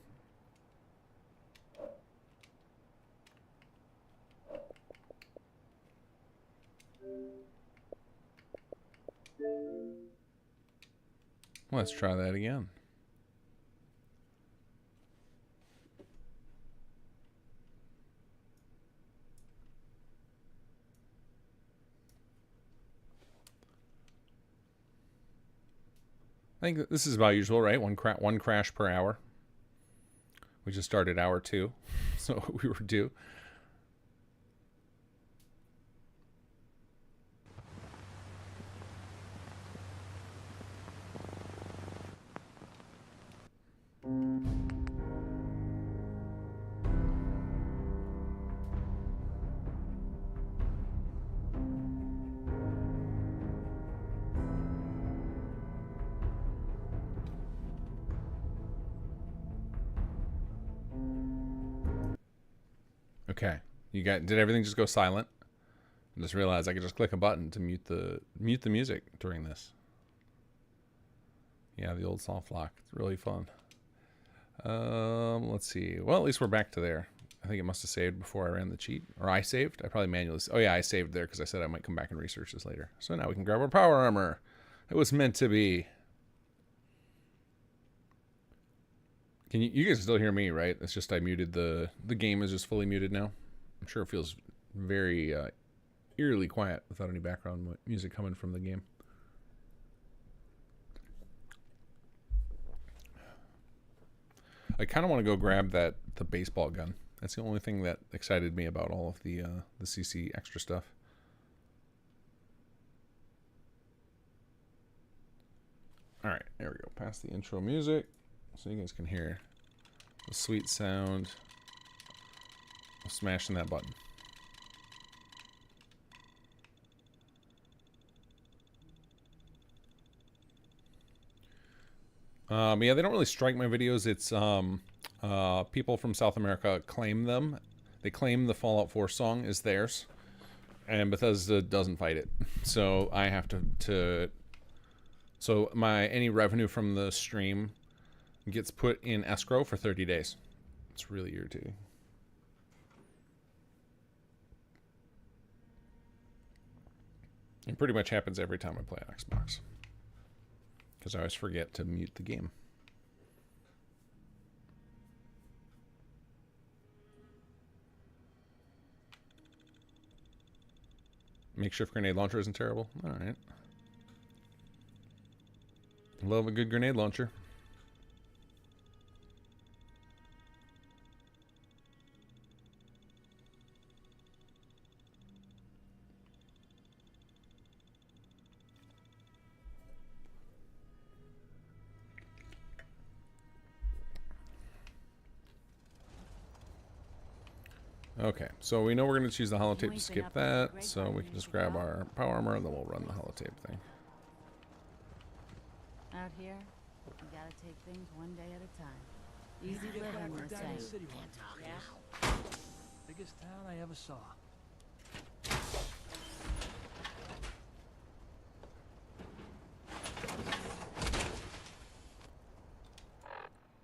Let's try that again. think this is about usual, right? One crash per hour. We just started hour 2, so we were due. Okay, did everything just go silent? I just realized I could just click a button to mute the music during this. Yeah, the old soft lock. It's really fun. Let's see. Well, at least we're back to there. I think it must have saved before I ran the cheat. Or I saved. I probably manually... Oh, yeah, I saved there because I said I might come back and research this later. So now we can grab our power armor. It was meant to be. You guys still hear me, right? It's just I muted the game is just fully muted now. I'm sure it feels very eerily quiet without any background music coming from the game. I kind of want to go grab the baseball gun. That's the only thing that excited me about all of the CC extra stuff. All right, there we go. Past the intro music. So you guys can hear the sweet sound of smashing that button. Yeah, they don't really strike my videos. It's people from South America claim them. They claim the Fallout 4 song is theirs, and Bethesda doesn't fight it. So I have to so any revenue from the stream gets put in escrow for 30 days. It's really irritating. It pretty much happens every time I play on Xbox, because I always forget to mute the game. Makeshift grenade launcher isn't terrible. All right. Love a good grenade launcher. Okay, so we know we're going to choose the holotape to skip that, so we can just grab our power armor and then we'll run the holotape thing. Out here, you gotta take things one day at a time. Easy living, they say. Can't talk now. Biggest town I ever saw.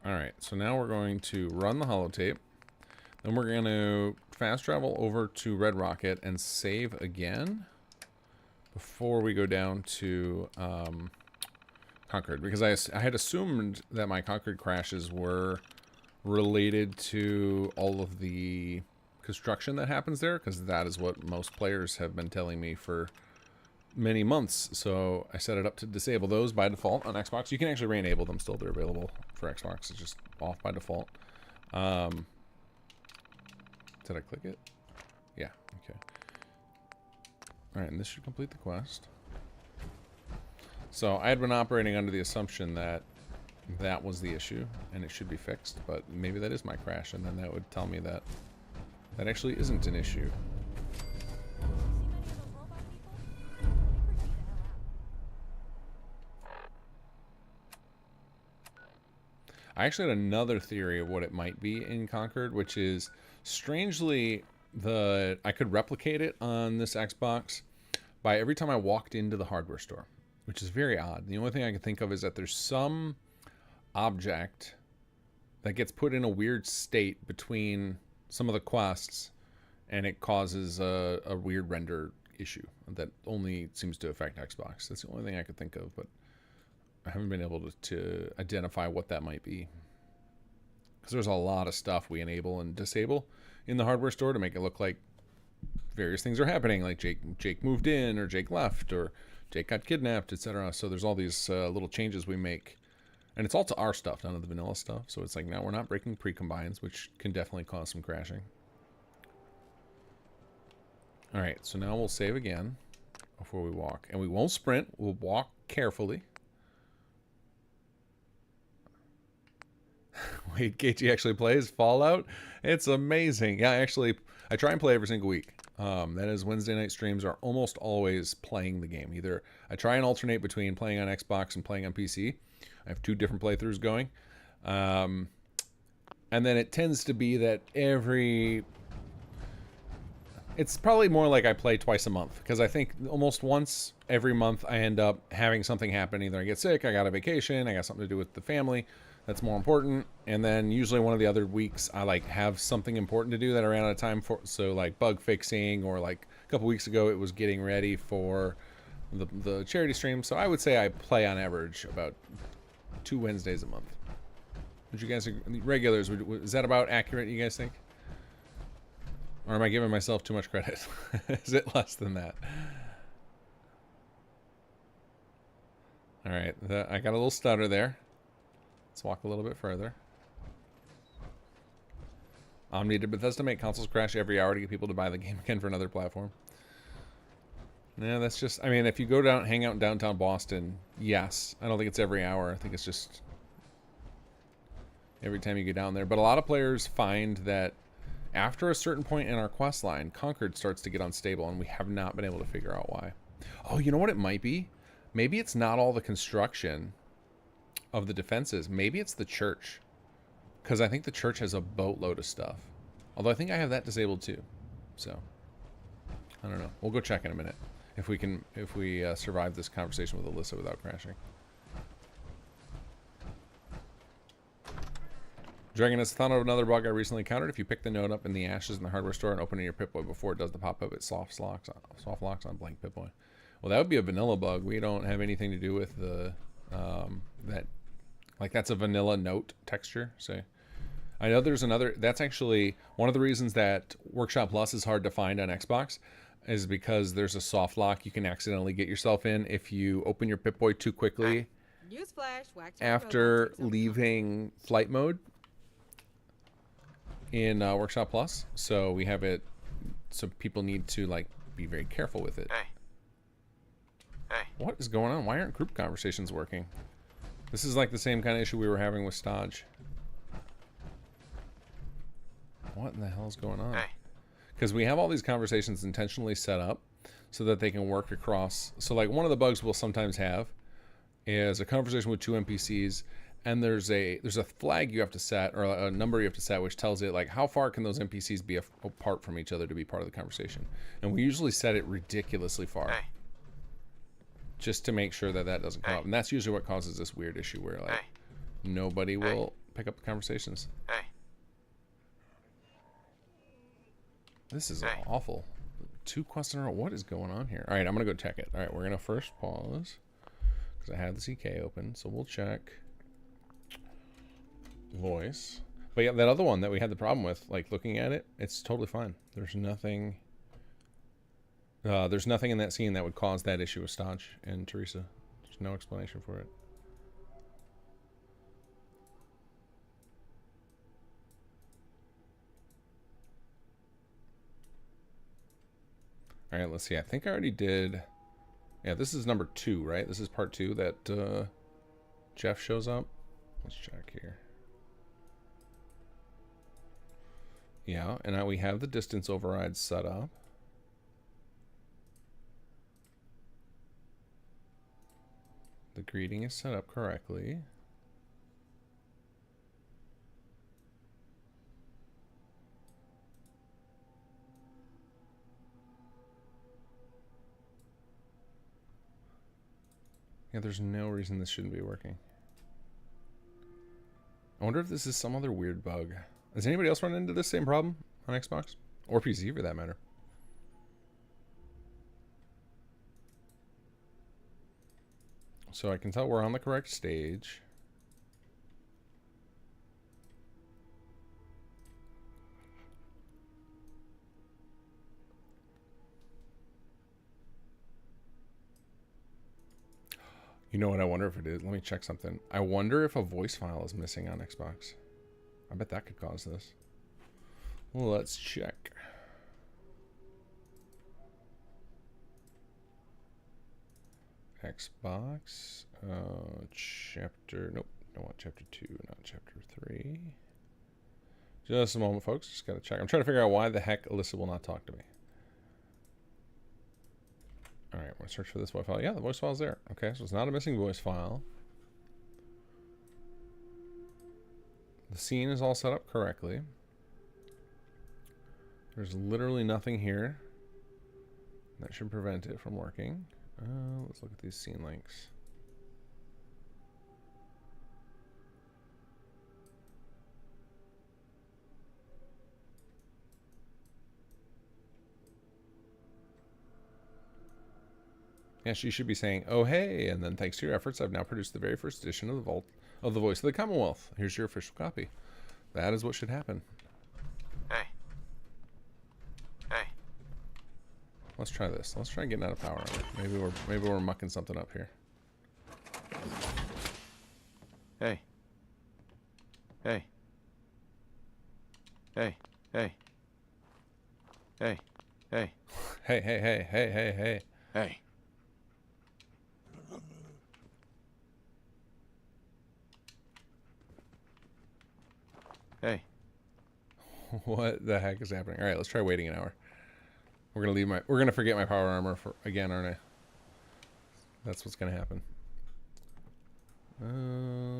Alright, so now we're going to run the holotape. Then we're going to fast travel over to Red Rocket and save again before we go down to Concord. Because I had assumed that my Concord crashes were related to all of the construction that happens there, because that is what most players have been telling me for many months. So I set it up to disable those by default on Xbox. You can actually re-enable them still. They're available for Xbox. It's just off by default. Did I click it? Yeah, okay. Alright, and this should complete the quest. So I had been operating under the assumption that that was the issue and it should be fixed, but maybe that is my crash, and then that would tell me that that actually isn't an issue. I actually had another theory of what it might be in Concord, which is, strangely, I could replicate it on this Xbox by every time I walked into the hardware store, which is very odd. The only thing I can think of is that there's some object that gets put in a weird state between some of the quests, and it causes a weird render issue that only seems to affect Xbox. That's the only thing I could think of, but I haven't been able to identify what that might be. Because there's a lot of stuff we enable and disable in the hardware store to make it look like various things are happening, like Jake moved in, or Jake left, or Jake got kidnapped, etc. So there's all these little changes we make. And it's all to our stuff, none of the vanilla stuff. So it's like, now we're not breaking pre-combines, which can definitely cause some crashing. Alright, so now we'll save again before we walk. And we won't sprint, we'll walk carefully. Wait, KG actually plays Fallout? It's amazing. Yeah, I try and play every single week. That is, Wednesday night streams are almost always playing the game. Either I try and alternate between playing on Xbox and playing on PC. I have 2 different playthroughs going. And then it tends to be that it's probably more like I play twice a month, because I think almost once every month I end up having something happen. Either I get sick, I got a vacation, I got something to do with the family that's more important, and then usually one of the other weeks I like have something important to do that I ran out of time for. So like bug fixing, or like a couple weeks ago it was getting ready for the charity stream. So I would say I play on average about 2 Wednesdays a month. Would you guys, regulars, is that about accurate, you guys think? Or am I giving myself too much credit? Is it less than that? Alright, I got a little stutter there. Let's walk a little bit further. Did Bethesda make consoles crash every hour to get people to buy the game again for another platform? No, that's just, I mean, if you go down, hang out in downtown Boston, yes. I don't think it's every hour. I think it's just every time you get down there. But a lot of players find that after a certain point in our quest line, Concord starts to get unstable, and we have not been able to figure out why. Oh, you know what it might be? Maybe it's not all the construction of the defenses. Maybe it's the church. Because I think the church has a boatload of stuff. Although I think I have that disabled too. So, I don't know. We'll go check in a minute. If we survive this conversation with Alyssa without crashing. Dragon has thought of another bug I recently encountered. If you pick the note up in the ashes in the hardware store and open it in your Pip-Boy before it does the pop-up, it soft locks on blank Pip-Boy. Well, that would be a vanilla bug. We don't have anything to do with the that's a vanilla note texture. So I know there's another. That's actually one of the reasons that Workshop Plus is hard to find on Xbox, is because there's a soft lock you can accidentally get yourself in if you open your Pip-Boy too quickly after leaving flight mode in Workshop Plus. So we have it, so people need to like be very careful with it. Hey, what is going on? Why aren't group conversations working? This is like the same kind of issue we were having with Stodge. What in the hell is going on? Because we have all these conversations intentionally set up so that they can work across. So like one of the bugs we'll sometimes have is a conversation with 2 NPCs, and there's a flag you have to set, or a number you have to set, which tells it like how far can those NPCs be apart from each other to be part of the conversation. And we usually set it ridiculously far, just to make sure that that doesn't come up. And that's usually what causes this weird issue where like nobody will pick up the conversations. This is awful. 2 quests in a row. What is going on here? All right, I'm gonna go check it. All right, we're gonna first pause because I had the CK open, so we'll check voice. But yeah, that other one that we had the problem with, like looking at it, it's totally fine. There's nothing in that scene that would cause that issue with Stodge and Teresa. There's no explanation for it. All right, let's see. I think I already did. Yeah, this is number 2, right? This is part 2 that Jeff shows up. Let's check here. Yeah, and now we have the distance override set up. The greeting is set up correctly. Yeah, there's no reason this shouldn't be working. I wonder if this is some other weird bug. Has anybody else run into this same problem on Xbox? Or PC for that matter? So I can tell we're on the correct stage. You know what I wonder if it is? Let me check something. I wonder if a voice file is missing on Xbox. I bet that could cause this. Let's check. Xbox. Chapter. Nope. I want chapter 2, not chapter 3. Just a moment, folks. Just gotta check. I'm trying to figure out why the heck Alyssa will not talk to me. Alright, I'm gonna search for this voice file. Yeah, the voice file's there. Okay, so it's not a missing voice file. The scene is all set up correctly. There's literally nothing here that should prevent it from working. Let's look at these scene links. Yeah, she should be saying, "Oh hey," and then thanks to your efforts, I've now produced the very first edition of the Vault of the Voice of the Commonwealth. Here's your official copy. That is what should happen. Hey. Hey. Let's try this. Let's try getting out of power. Maybe we're mucking something up here. Hey. Hey. Hey. Hey. Hey. Hey. Hey, hey, hey, hey, hey, hey. Hey. Hey. What the heck is happening? All right, let's try waiting an hour. We're gonna forget my power armor again, aren't I? That's what's gonna happen.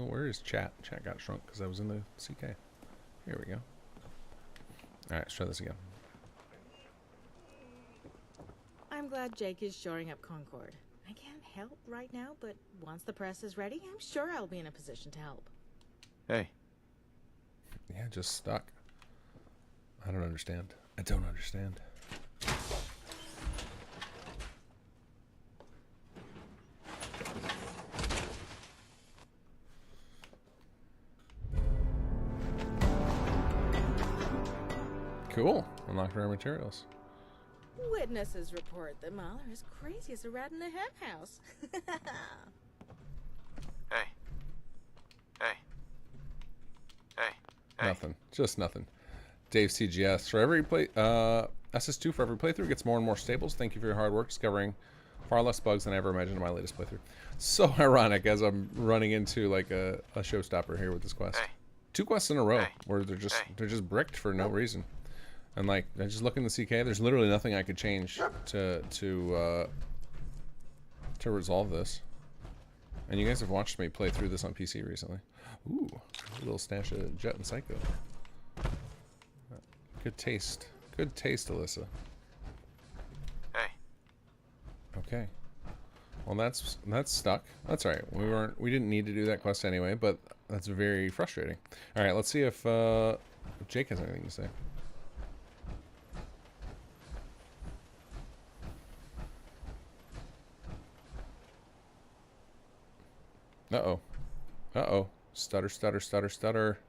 Where is chat? Chat got shrunk because I was in the CK. Here we go. All right, let's try this again. I'm glad Jake is shoring up Concord. I can't help right now, but once the press is ready, I'm sure I'll be in a position to help. Hey. Yeah, just stuck. I don't understand. I don't understand. Cool. Unlock rare materials. Witnesses report that Mahler is crazy as a rat in a hen house. Hey. Hey. Hey. Nothing. Just nothing. Dave CGS. For every SS2 for every playthrough gets more and more stables. Thank you for your hard work discovering far less bugs than I ever imagined in my latest playthrough. So ironic as I'm running into like a showstopper here with this quest. Hey. 2 quests in a row where they're just bricked for no reason. And like I just look in the CK, there's literally nothing I could change to resolve this. And you guys have watched me play through this on PC recently. Ooh, a little stash of Jet and Psycho. Good taste. Good taste, Alyssa. Hey. Okay. Well, that's stuck. That's all right. We didn't need to do that quest anyway, but that's very frustrating. All right, let's see if Jake has anything to say. Uh-oh. Uh-oh. Stutter, stutter, stutter, stutter.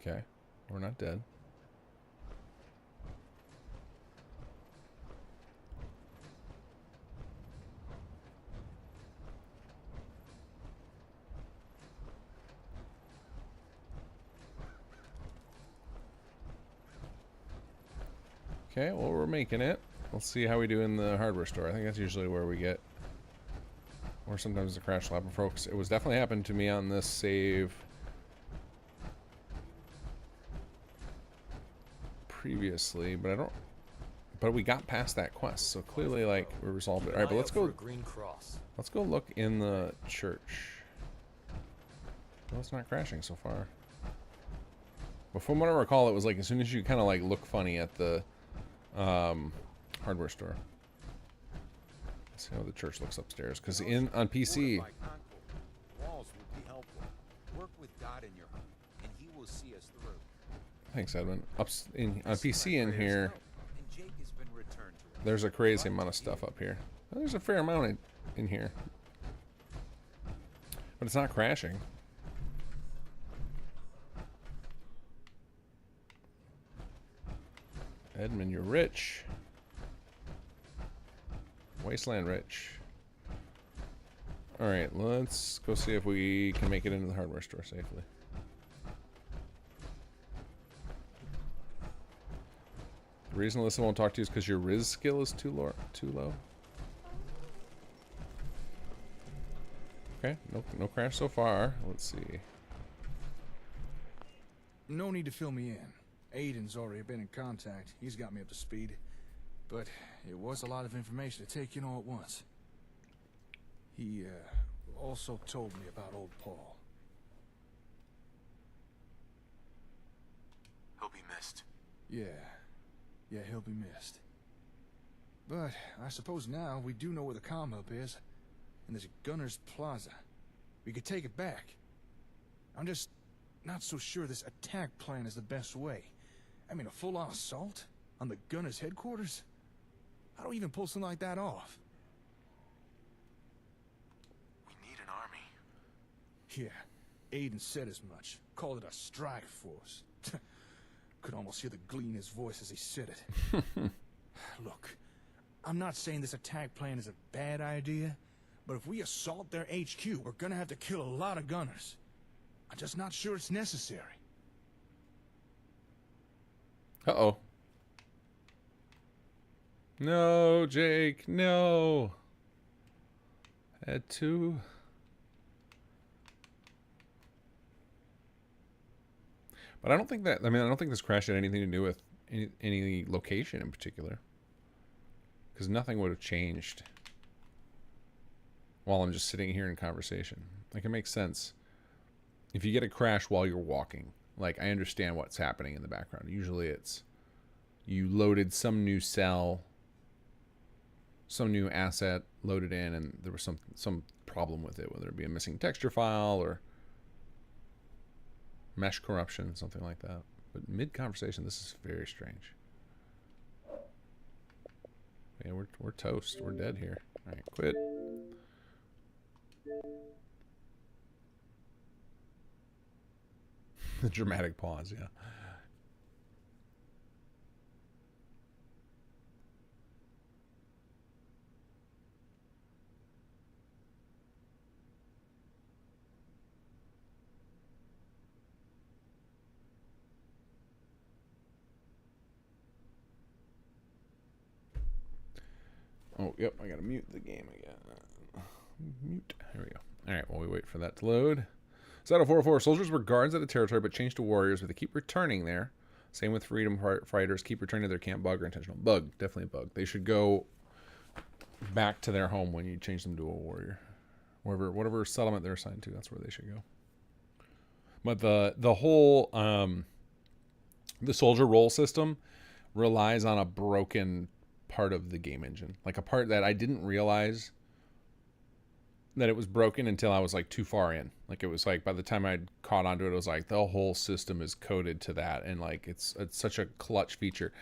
Okay. We're not dead. Okay, well, we're making it. Let's see how we do in the hardware store. I think that's usually where we get... Or sometimes the crash lab. Folks, it was definitely happened to me on this save previously, but I don't... But we got past that quest, so clearly, like, we resolved it. All right, but let's go... Let's go look in the church. Well, it's not crashing so far. But from what I recall, it was like as soon as you kind of like look funny at the hardware store. Let's see how the church looks upstairs. Because on PC... Walls would be helpful. Work with God in your home, and He will see us through. Thanks, Edwin. On PC in here, And Jake has been returned to us. there's a crazy amount of stuff up here. Well, there's a fair amount in here. But it's not crashing. Edmund, you're rich. Wasteland rich. Alright, let's go see if we can make it into the hardware store safely. The reason Alyssa won't talk to you is because your Riz skill is too low. Okay, no crash so far. Let's see. No need to fill me in. Aiden's already been in contact. He's got me up to speed. But it was a lot of information to take in all at once. He, also told me about old Paul. He'll be missed. Yeah, he'll be missed. But I suppose now we do know where the comm hub is. And there's a Gunner's Plaza. We could take it back. I'm just not so sure this attack plan is the best way. I mean, a full-on assault on the Gunner's headquarters? How do we even pull something like that off? We need an army. Yeah, Aiden said as much. Called it a strike force. Could almost hear the glee in his voice as he said it. Look, I'm not saying this attack plan is a bad idea, but if we assault their HQ, we're gonna have to kill a lot of Gunners. I'm just not sure it's necessary. Uh-oh. No, Jake, no. Had to. But I don't think that, I don't think this crash had anything to do with any location in particular. Because nothing would have changed while I'm just sitting here in conversation. Like, it makes sense. If you get a crash while you're walking, like, I understand what's happening in the background. Usually it's you loaded some new cell, some new asset loaded in, and there was some problem with it, whether it be a missing texture file or mesh corruption, something like that. But mid-conversation, this is very strange. Yeah, we're toast. We're dead here. All right, quit. The dramatic pause, yeah. Oh, yep, I gotta mute the game again. Mute. Here we go. Alright, while we wait for that to load. Saddle 404. Soldiers were guards at a territory, but changed to warriors, but they keep returning there. Same with freedom fighters. Keep returning to their camp. Bug or intentional? Bug. Definitely a bug. They should go back to their home when you change them to a warrior. Whatever settlement they're assigned to, that's where they should go. But the whole the soldier role system relies on a broken part of the game engine, like a part that I didn't realize that it was broken until I was like too far in. Like, it was like by the time I'd caught onto it, it was like the whole system is coded to that, and like it's such a clutch feature.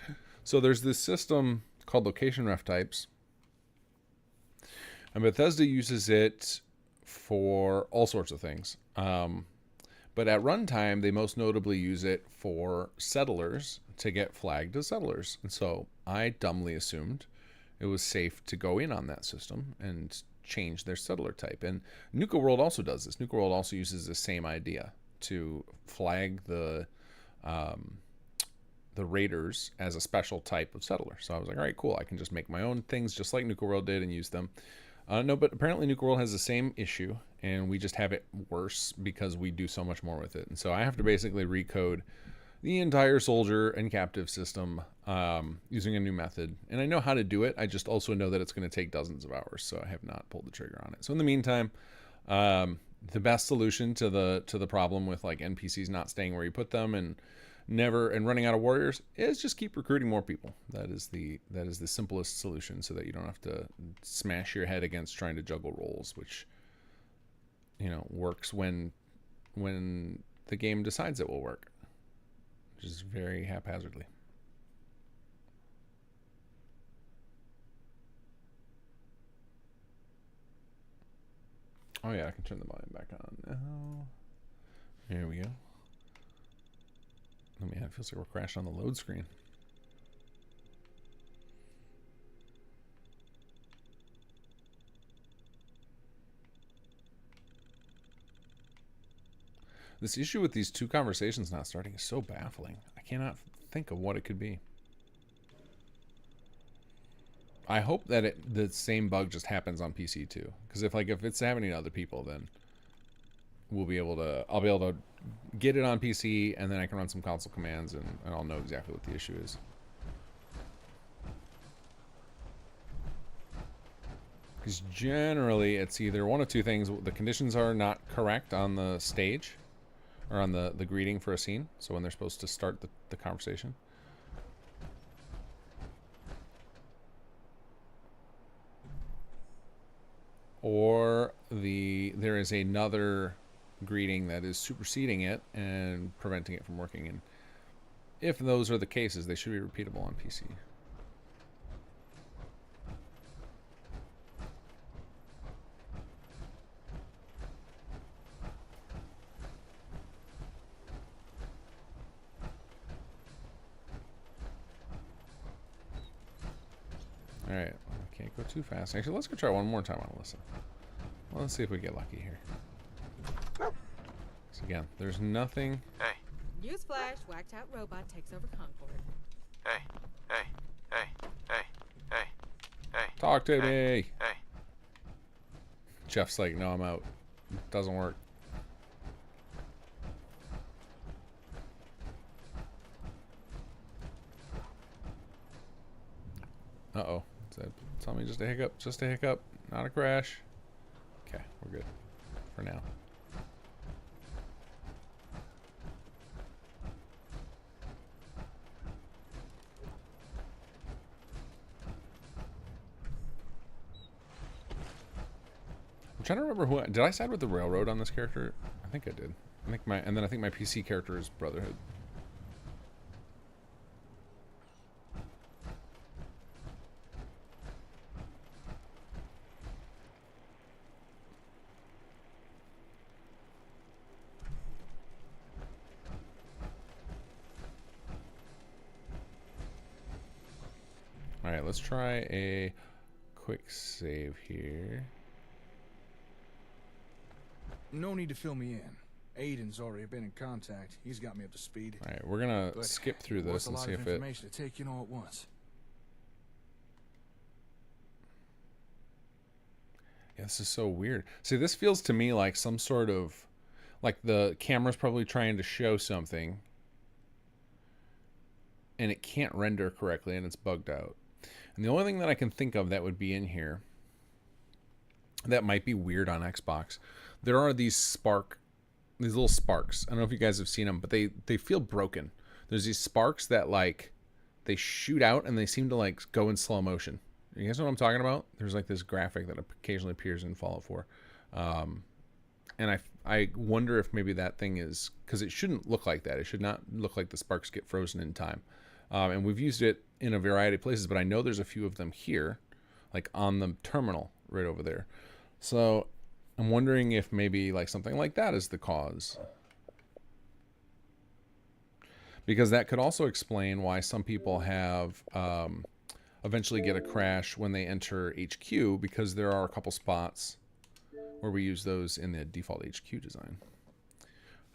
So there's this system called location ref types, and Bethesda uses it for all sorts of things. But at runtime, they most notably use it for settlers to get flagged as settlers. And so I dumbly assumed it was safe to go in on that system and change their settler type. And Nuka World also does this. Nuka World also uses the same idea to flag the raiders as a special type of settler. So I was like, all right, cool. I can just make my own things just like Nuka World did and use them. No, but apparently Nuka World has the same issue, and we just have it worse because we do so much more with it. And so I have to basically recode the entire soldier and captive system using a new method. And I know how to do it. I just also know that it's going to take dozens of hours, so I have not pulled the trigger on it. So in the meantime, the best solution to the problem with like NPCs not staying where you put them and running out of warriors is just keep recruiting more people. That is the simplest solution, so that you don't have to smash your head against trying to juggle roles, which, you know, works when the game decides it will work, which is very haphazardly. Oh yeah, I can turn the volume back on now. Here we go. Oh man, it feels like we're crashed on the load screen. This issue with these two conversations not starting is so baffling. I cannot think of what it could be. I hope that the same bug just happens on PC too. Because if it's happening to other people, then I'll be able to get it on PC, and then I can run some console commands, and I'll know exactly what the issue is. Because generally, it's either one of two things. The conditions are not correct on the stage, or on the greeting for a scene, so when they're supposed to start the conversation. Or there is another greeting that is superseding it and preventing it from working. And if those are the cases, they should be repeatable on PC. Alright, I can't go too fast. Actually, let's go try one more time on Alyssa. Well, let's see if we get lucky here. So again, there's nothing. Hey. Newsflash, whacked out robot takes over Concord. Hey. Hey. Hey. Hey. Hey. Hey. Talk to me. Hey. Jeff's like, no, I'm out. It doesn't work. Uh-oh. Tell me just a hiccup. Just a hiccup. Not a crash. Okay, we're good. For now. I'm trying to remember who... Did I side with the railroad on this character? I think I did. And then I think my PC character is Brotherhood. Alright, let's try a quick save here. No need to fill me in. Aiden's already been in contact. He's got me up to speed. Alright, we're gonna skip through this and see if it... a lot of information to take in all at once. Yeah, this is so weird. See, this feels to me like some sort of... Like the camera's probably trying to show something, and it can't render correctly, and it's bugged out. And the only thing that I can think of that would be in here that might be weird on Xbox, there are these little sparks. I don't know if you guys have seen them, but they feel broken. There's these sparks that like they shoot out and they seem to like go in slow motion. You guys know what I'm talking about? There's like this graphic that occasionally appears in Fallout 4. And I wonder if maybe that thing is, because it shouldn't look like that. It should not look like the sparks get frozen in time. And we've used it in a variety of places, but I know there's a few of them here, like on the terminal right over there. So I'm wondering if maybe like something like that is the cause. Because that could also explain why some people have eventually get a crash when they enter HQ, because there are a couple spots where we use those in the default HQ design.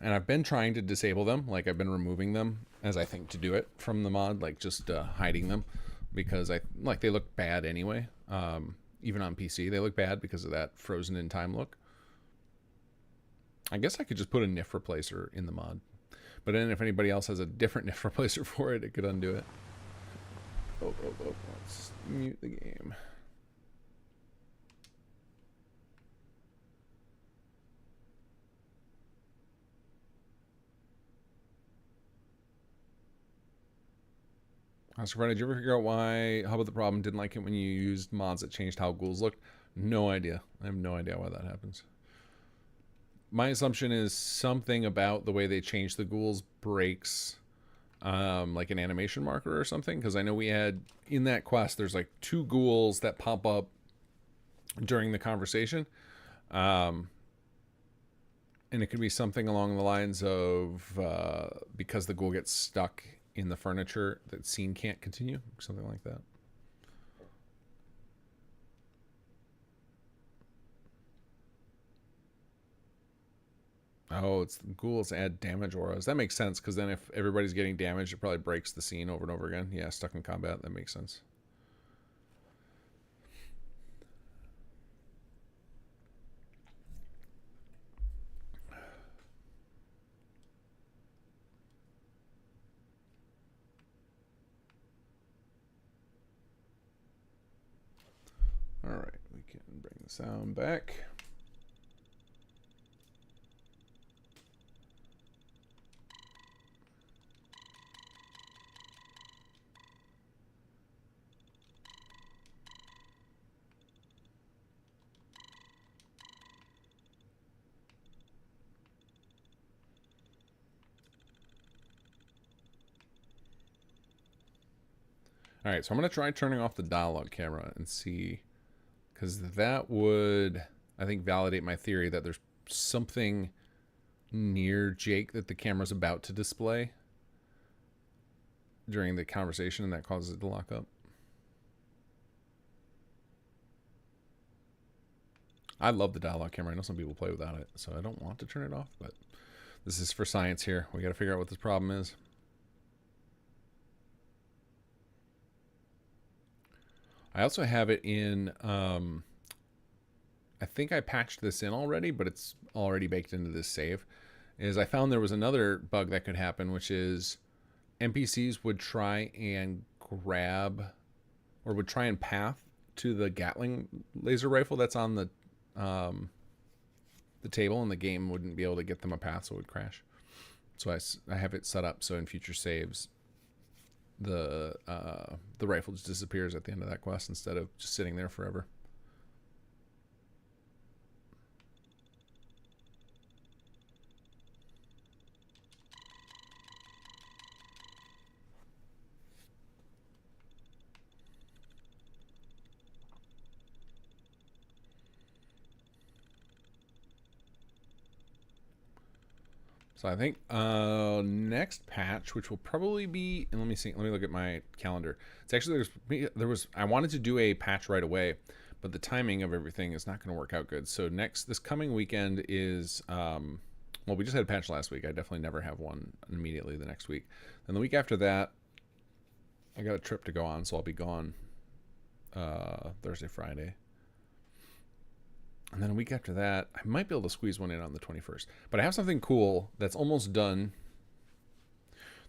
And I've been trying to disable them, like I've been removing them as I think to do it from the mod, like just hiding them, because they look bad anyway. Even on PC, they look bad because of that frozen in time look. I guess I could just put a NIF replacer in the mod, but then if anybody else has a different NIF replacer for it, it could undo it. Oh, let's mute the game. I was surprised. Did you ever figure out how about the problem? Didn't like it when you used mods that changed how ghouls looked? No idea. I have no idea why that happens. My assumption is something about the way they changed the ghouls breaks like an animation marker or something, because I know we had in that quest there's like 2 ghouls that pop up during the conversation, and it could be something along the lines of because the ghoul gets stuck in the furniture, that scene can't continue, something like that. Oh, it's ghouls add damage auras. That makes sense, because then if everybody's getting damaged, it probably breaks the scene over and over again. Yeah, stuck in combat. That makes sense. All right, we can bring the sound back. All right, so I'm going to try turning off the dialogue camera and see, because that would, I think, validate my theory that there's something near Jake that the camera's about to display during the conversation, and that causes it to lock up. I love the dialogue camera. I know some people play without it, so I don't want to turn it off, but this is for science here. We got to figure out what this problem is. I also have it in, I think I patched this in already, but it's already baked into this save, is I found there was another bug that could happen, which is NPCs would try and grab, or would try and path to the Gatling laser rifle that's on the table, and the game wouldn't be able to get them a path, so it would crash. So I have it set up so in future saves, the rifle just disappears at the end of that quest instead of just sitting there forever. So I think next patch, which will probably be, and let me see, let me look at my calendar. It's actually, I wanted to do a patch right away, but the timing of everything is not going to work out good. So this coming weekend is, well, we just had a patch last week. I definitely never have one immediately the next week. Then the week after that, I got a trip to go on, so I'll be gone Thursday, Friday. And then a week after that, I might be able to squeeze one in on the 21st. But I have something cool that's almost done.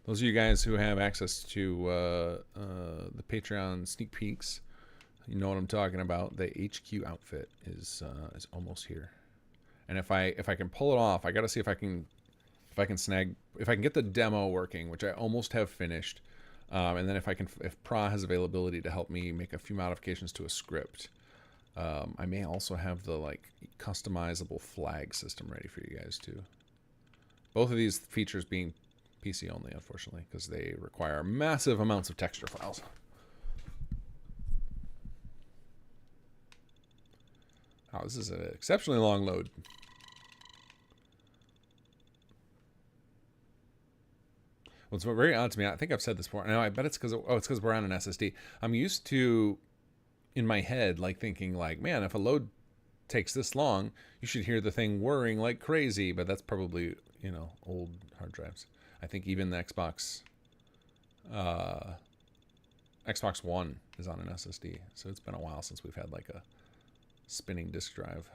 Those of you guys who have access to the Patreon sneak peeks, you know what I'm talking about. The HQ outfit is almost here. And if I can pull it off, I got to see if I can get the demo working, which I almost have finished. And then if Pra has availability to help me make a few modifications to a script. I may also have the customizable flag system ready for you guys too. Both of these features being PC only, unfortunately, because they require massive amounts of texture files. Oh, this is an exceptionally long load. What's very odd to me, I think I've said this before. I know, I bet it's because we're on an SSD. I'm used to, in my head, thinking man, if a load takes this long, you should hear the thing whirring like crazy. But that's probably, old hard drives. I think even the Xbox One is on an SSD. So it's been a while since we've had a spinning disk drive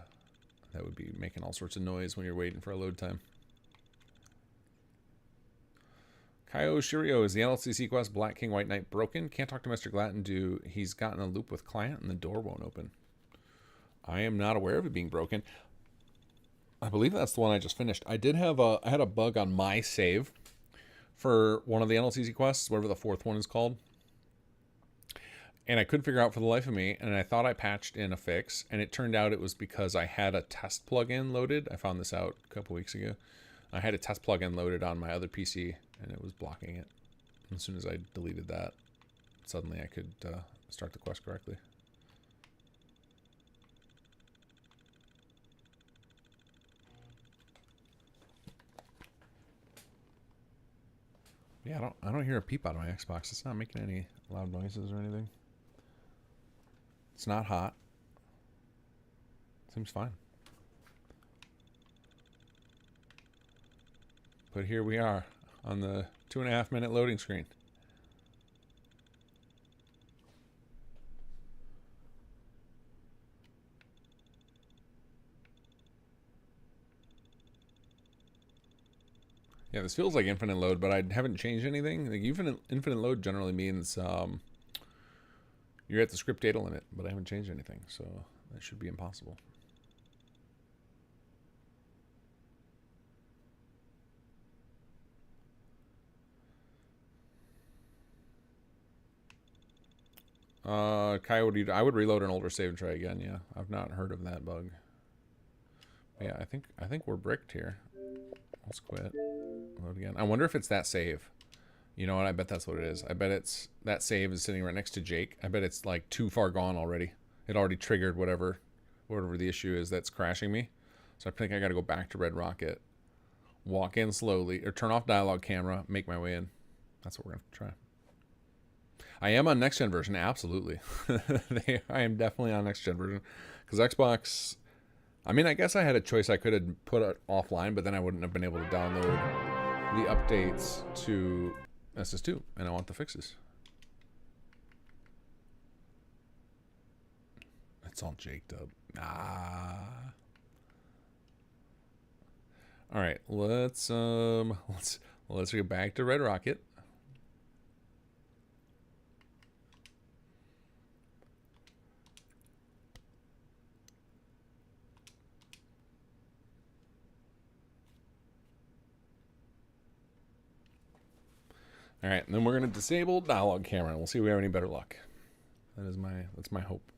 that would be making all sorts of noise when you're waiting for a load time. Kaio Shirio, is the LCC quest Black King White Knight broken? Can't talk to Mr. Glatton. He's gotten a loop with client and the door won't open. I am not aware of it being broken. I believe that's the one I just finished. I had a bug on my save for one of the LCC quests, whatever the fourth one is called. And I couldn't figure out for the life of me, and I thought I patched in a fix, and it turned out it was because I had a test plugin loaded. I found this out a couple weeks ago. I had a test plugin loaded on my other PC, and it was blocking it. And as soon as I deleted that, suddenly I could start the quest correctly. Yeah, I don't hear a peep out of my Xbox. It's not making any loud noises or anything. It's not hot. Seems fine. But here we are on the 2.5-minute loading screen. Yeah, this feels like infinite load, but I haven't changed anything. Like infinite load generally means you're at the script data limit, but I haven't changed anything, so that should be impossible. Coyote, I would reload an older save and try again. Yeah, I've not heard of that bug. Yeah, I think we're bricked here. Let's quit. Load again. I wonder if it's that save. You know what? I bet that's what it is. I bet it's that save is sitting right next to Jake. I bet it's like too far gone already. It already triggered whatever the issue is that's crashing me. So I think I got to go back to Red Rocket, walk in slowly, or turn off dialogue camera, make my way in. That's what we're gonna try. I am on next gen version, absolutely. I am definitely on next gen version because Xbox. I mean, I guess I had a choice. I could have put it offline, but then I wouldn't have been able to download the updates to SS2, and I want the fixes. It's all jaked up. Ah. All right, let's get back to Red Rocket. All right, and then we're going to disable dialogue camera, and we'll see if we have any better luck. That's my hope.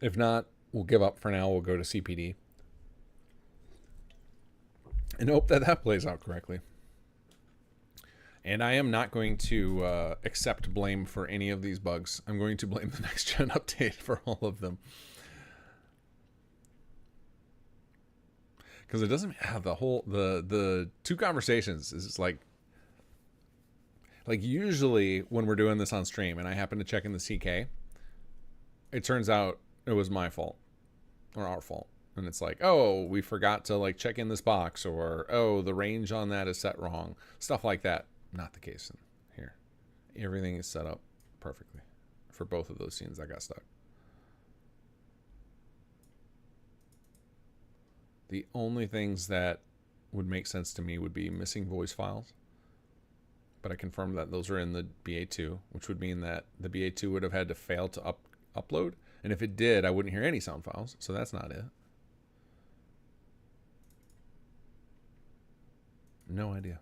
If not, we'll give up for now. We'll go to CPD. And hope that plays out correctly. And I am not going to accept blame for any of these bugs. I'm going to blame the next gen update for all of them. Because it doesn't have the two conversations is like usually when we're doing this on stream and I happen to check in the CK, it turns out it was my fault or our fault. And it's like, oh, we forgot to like check in this box, or oh, the range on that is set wrong. Stuff like that. Not the case in here. Everything is set up perfectly for both of those scenes that got stuck. The only things that would make sense to me would be missing voice files. But I confirmed that those are in the BA2, which would mean that the BA2 would have had to fail to upload. And if it did, I wouldn't hear any sound files. So that's not it. No idea.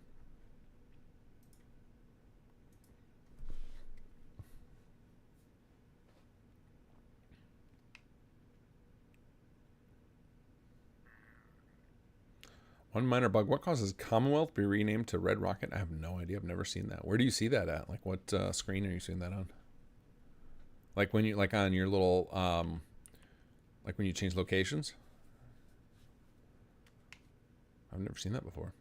One minor bug. What causes Commonwealth to be renamed to Red Rocket? I have no idea. I've never seen that. Where do you see that at? Like, what screen are you seeing that on? Like when you, like on your little, like when you change locations? I've never seen that before.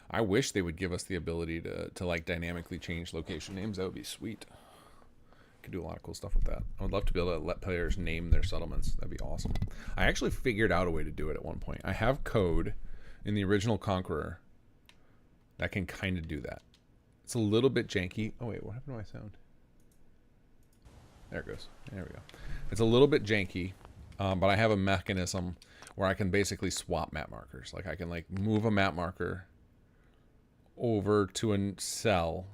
I wish they would give us the ability to like dynamically change location names. That would be sweet. Could do a lot of cool stuff with that. I would love to be able to let players name their settlements. That'd be awesome. I actually figured out a way to do it at one point. I have code in the original Conqueror that can kind of do that. It's a little bit janky. Oh wait, what happened to my sound? There it goes. There we go. It's a little bit janky, but I have a mechanism where I can basically swap map markers. Like I can like move a map marker over to a cell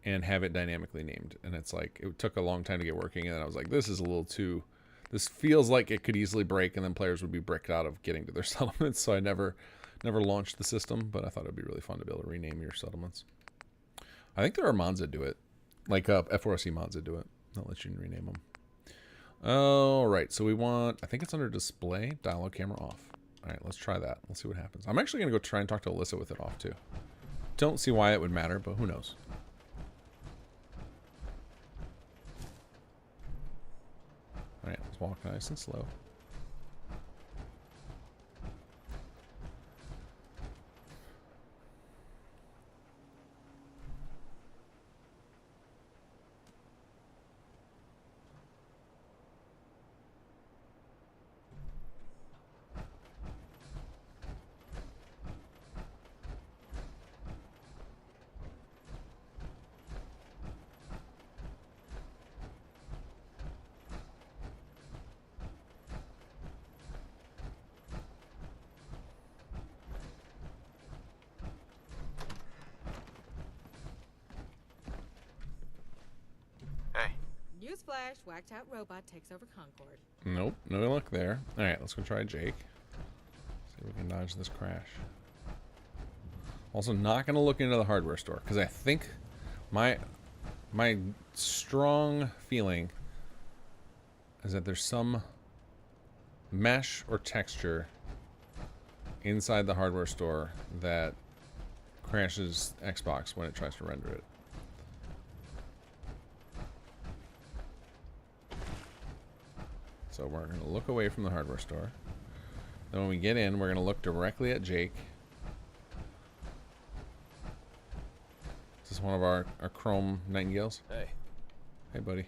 and have it dynamically named. And it's like, it took a long time to get working. And I was like, this is a little too, this feels like it could easily break and then players would be bricked out of getting to their settlements. So I never launched the system, but I thought it'd be really fun to be able to rename your settlements. I think there are mods that do it, like F4SE mods that do it. That lets you rename them. All right, so we want, I think it's under display, dialogue camera off. All right, let's try that. Let's see what happens. I'm actually going to go try and talk to Alyssa with it off too. Don't see why it would matter, but who knows. All right, let's walk nice and slow. Newsflash, whacked out robot takes over Concord. Nope, no luck there. Alright, let's go try Jake. See if we can dodge this crash. Also not gonna look into the hardware store, because I think my strong feeling is that there's some mesh or texture inside the hardware store that crashes Xbox when it tries to render it. So we're going to look away from the hardware store. Then when we get in, we're going to look directly at Jake. Is this one of our Chrome Nightingales? Hey. Hey, buddy.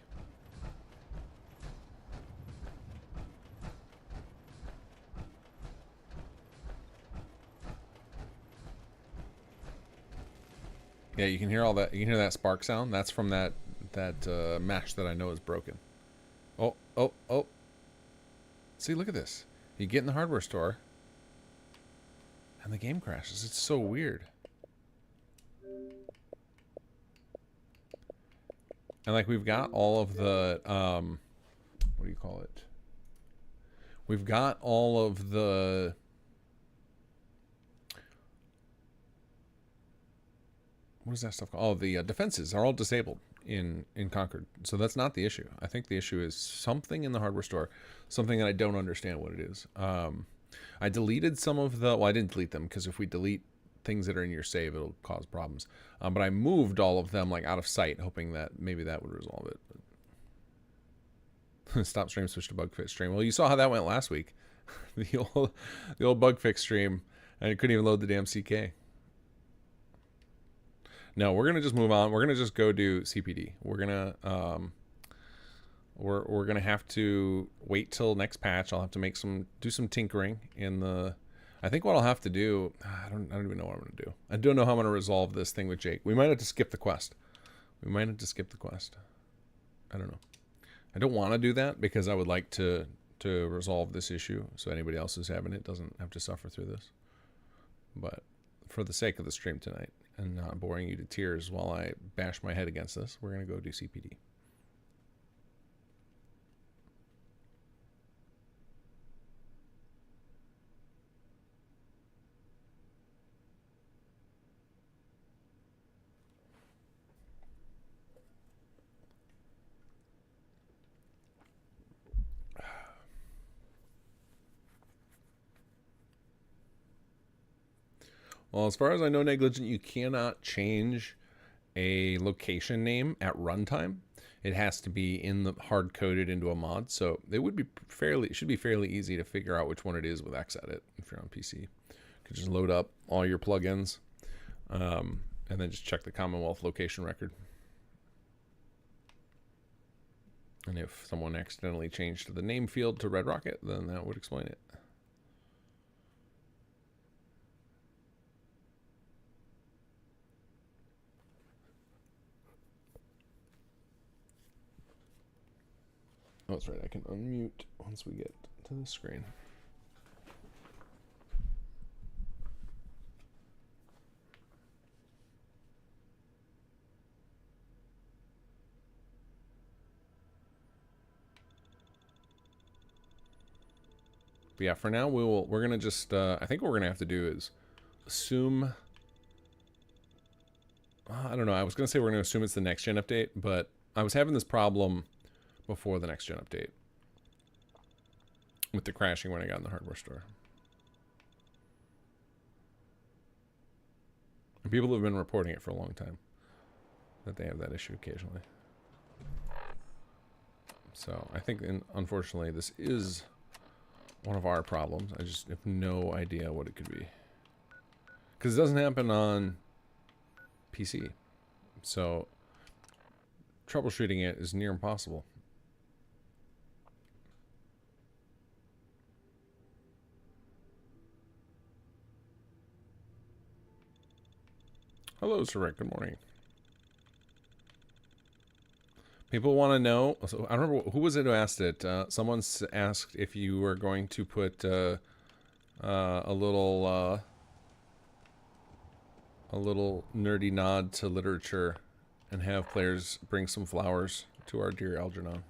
Yeah, you can hear all that. You can hear that spark sound. That's from that mesh that I know is broken. Oh, oh, oh. See, look at this. You get in the hardware store, and the game crashes. It's so weird. And like we've got all of the what do you call it? We've got all of the what is that stuff called? Oh, the defenses are all disabled in Concord. So that's not the issue. I think the issue is something in the hardware store, something that I don't understand what it is. I deleted some of the, well, I didn't delete them because if we delete things that are in your save, it'll cause problems. But I moved all of them like out of sight, hoping that maybe that would resolve it. Stop stream, switch to bug fix stream. Well, you saw how that went last week. the old bug fix stream, and it couldn't even load the damn CK. No, we're gonna just move on. We're gonna just go do CPD. We're gonna we're gonna have to wait till next patch. I'll have to do some tinkering in the. I think what I'll have to do. I don't even know what I'm gonna do. I don't know how I'm gonna resolve this thing with Jake. We might have to skip the quest. I don't know. I don't want to do that because I would like to resolve this issue so anybody else who's having it doesn't have to suffer through this. But for the sake of the stream tonight and not boring you to tears while I bash my head against this, we're going to go do CPD. Well, as far as I know, Negligent, you cannot change a location name at runtime. It has to be hard coded into a mod. So it should be fairly easy to figure out which one it is with Xedit if you're on PC. You could just load up all your plugins and then just check the Commonwealth location record. And if someone accidentally changed the name field to Red Rocket, then that would explain it. Oh, that's right. I can unmute once we get to the screen. But yeah, for now we're gonna just I think what we're gonna have to do is assume. I don't know. I was gonna say we're gonna assume it's the next gen update, but I was having this problem before the next gen update with the crashing when I got in the hardware store. And people have been reporting it for a long time that they have that issue occasionally. So I think, unfortunately, this is one of our problems. I just have no idea what it could be. Because it doesn't happen on PC. So troubleshooting it is near impossible. Hello, Sir Rick. Good morning. People want to know. So I don't remember who was it who asked it. Someone asked if you were going to put a little nerdy nod to literature and have players bring some flowers to our dear Algernon.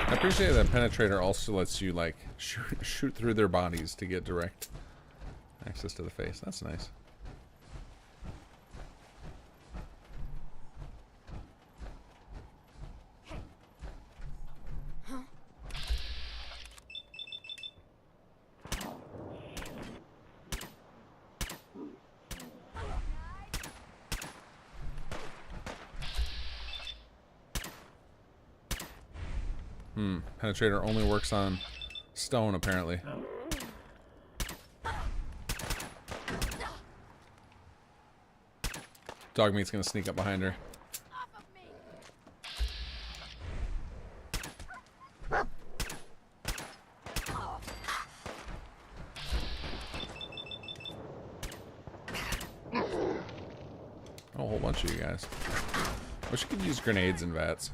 I appreciate that penetrator also lets you like shoot through their bodies to get direct access to the face. That's nice. Penetrator only works on stone, apparently. Dogmeat's gonna sneak up behind her. Oh, a whole bunch of you guys. Wish you could use grenades and vats.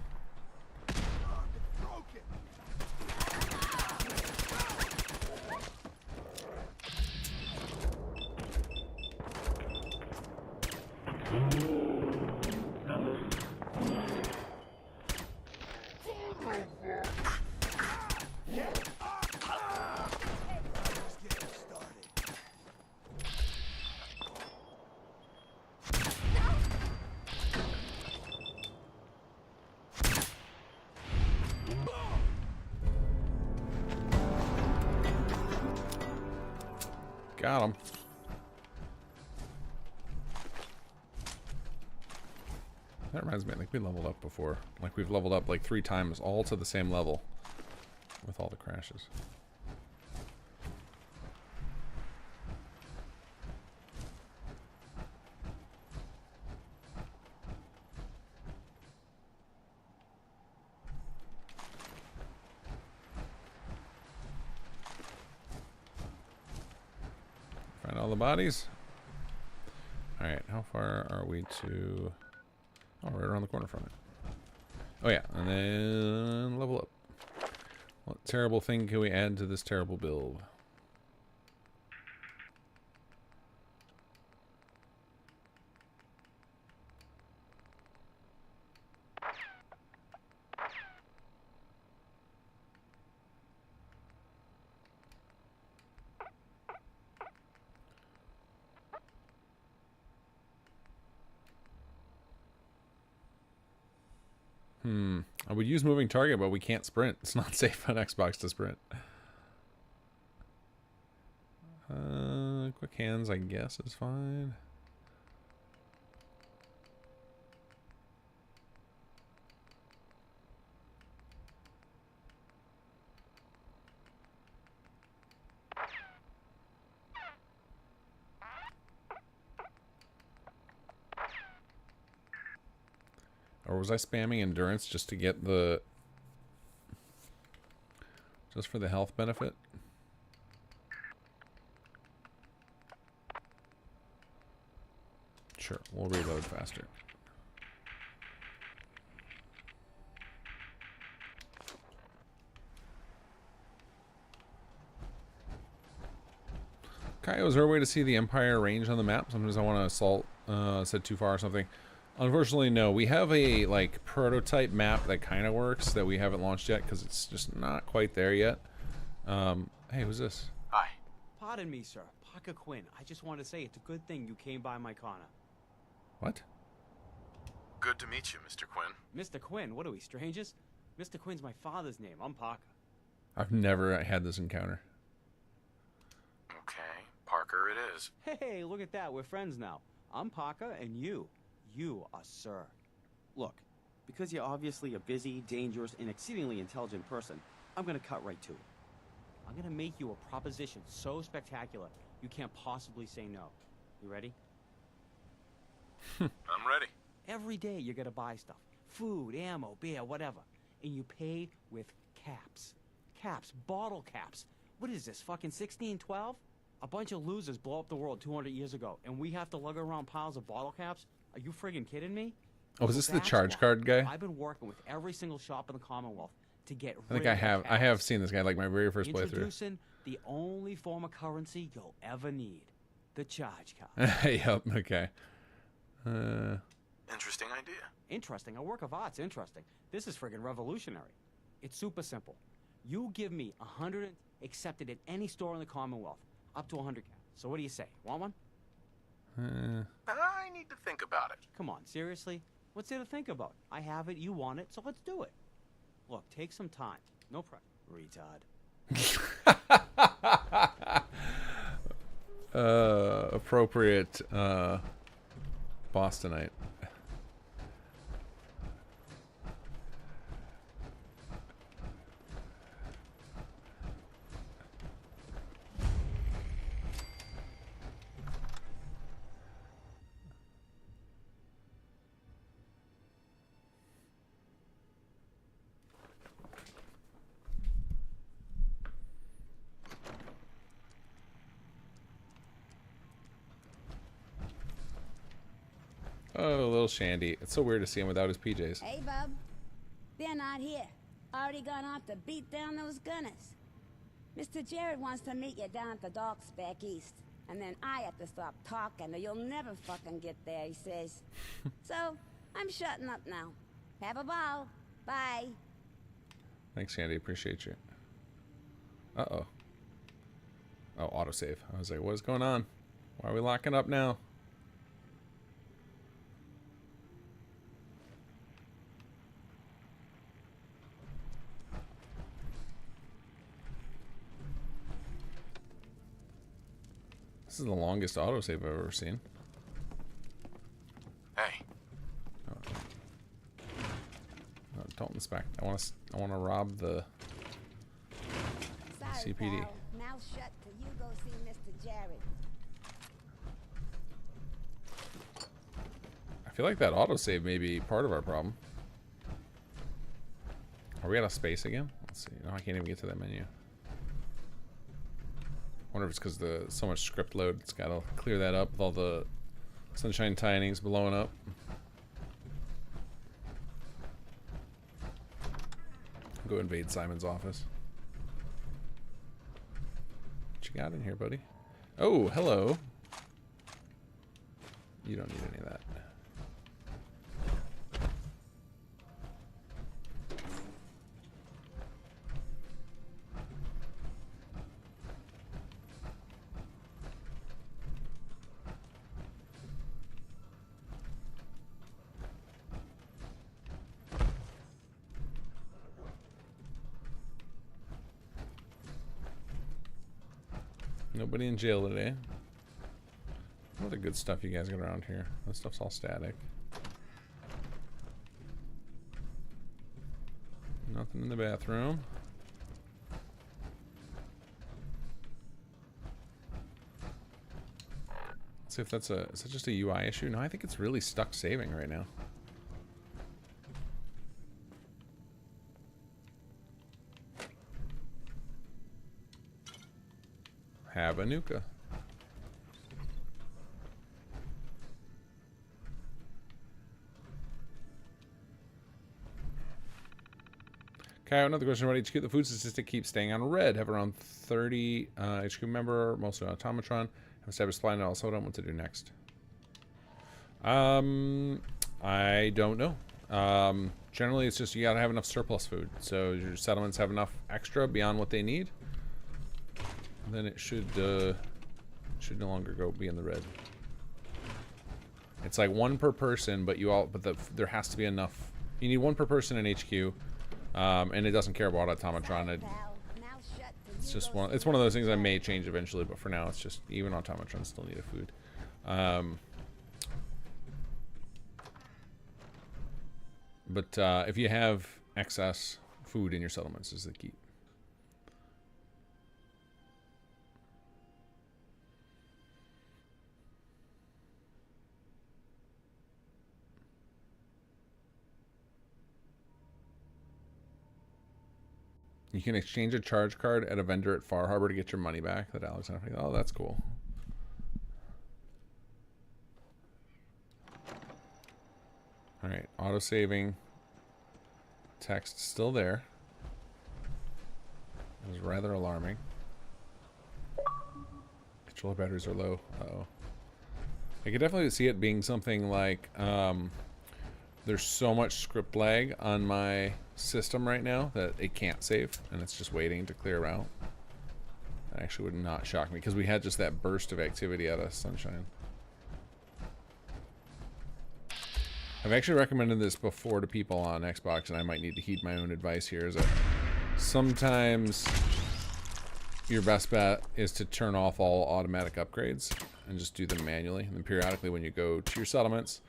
Got him. That reminds me, I think we leveled up before. Like we've leveled up like 3 times, all to the same level with all the crashes. Find all the bodies. Alright, how far are we to... Oh, right around the corner from it. Oh yeah, and then level up. What terrible thing can we add to this terrible build? I would use moving target, but we can't sprint. It's not safe on Xbox to sprint. Quick hands, I guess, is fine. Or was I spamming endurance just to get the... just for the health benefit? Sure, we'll reload faster. Kaio, is there a way to see the Empire range on the map? Sometimes I want to assault, said too far or something. Unfortunately, no. We have a like prototype map that kind of works that we haven't launched yet because it's just not quite there yet. Hey, who's this? Hi. Pardon me, sir. Parker Quinn. I just want to say it's a good thing you came by my corner. What? Good to meet you, Mr. Quinn. Mr. Quinn? What are we, strangers? Mr. Quinn's my father's name. I'm Parker. I've never had this encounter. Okay, Parker it is. Hey, look at that. We're friends now. I'm Parker, and you are sir. Look, because you're obviously a busy, dangerous, and exceedingly intelligent person, I'm gonna cut right to it. I'm gonna make you a proposition so spectacular you can't possibly say no. You ready? I'm ready. Every day you're gonna buy stuff. Food, ammo, beer, whatever. And you pay with caps. Caps, bottle caps. What is this, fucking 1612? A bunch of losers blow up the world 200 years ago, and we have to lug around piles of bottle caps? Are you friggin' kidding me? Oh, is this the That's charge why card guy? I've been working with every single shop in the Commonwealth to get I think rid I of have. caps. I have seen this guy like my very first playthrough. Introducing the only form of currency you'll ever need. The charge card. Yep, okay. Interesting idea. Interesting. A work of art's interesting. This is friggin' revolutionary. It's super simple. You give me 100 accepted at any store in the Commonwealth, up to 100 caps. So what do you say? Want one? I need to think about it. Come on, seriously? What's there to think about? I have it, you want it, so let's do it. Look, take some time. No pressure. Retard. Appropriate Bostonite. Oh, little Shandy. It's so weird to see him without his PJs. Hey, bub. They're not here. Already gone off to beat down those gunners. Mr. Jared wants to meet you down at the docks back east. And then I have to stop talking or you'll never fucking get there, he says. So, I'm shutting up now. Have a ball. Bye. Thanks, Shandy. Appreciate you. Uh-oh. Oh, autosave. I was like, what is going on? Why are we locking up now? This is the longest autosave I've ever seen. Hey. Oh. No, don't inspect. I want to rob the Sorry, CPD. pal. Mouth shut till you go see Mr. Jared. I feel like that autosave may be part of our problem. Are we out of space again? Let's see. No, I can't even get to that menu. I wonder if it's because the so much script load. It's got to clear that up with all the sunshine tinings blowing up. Go invade Simon's office. What you got in here, buddy? Oh, hello. You don't need any of that. Nobody in jail today. What other good stuff you guys got around here? That stuff's all static. Nothing in the bathroom. Let's see if that's a... Is that just a UI issue? No, I think it's really stuck saving right now. Have a nuka. Okay, another question about HQ. The food statistic keeps staying on red. Have around 30 HQ member, mostly on automatron. Have established supply and also don't know what to do next. I don't know. Generally, it's just you gotta have enough surplus food. So your settlements have enough extra beyond what they need. Then it should no longer be in the red. It's like one per person, but there has to be enough. You need one per person in HQ, and it doesn't care about automatron. It's just one. It's one of those things I may change eventually, but for now, it's just even automatrons still need a food. But if you have excess food in your settlements, is the key. You can exchange a charge card at a vendor at Far Harbor to get your money back. That Alexander. Oh, that's cool. All right, auto saving. Text still there. It was rather alarming. Controller batteries are low. Uh-oh. I could definitely see it being something like there's so much script lag on my system right now that it can't save, and it's just waiting to clear out. That actually would not shock me, because we had just that burst of activity out of Sunshine. I've actually recommended this before to people on Xbox, and I might need to heed my own advice here, is that sometimes your best bet is to turn off all automatic upgrades and just do them manually. And then periodically when you go to your settlements,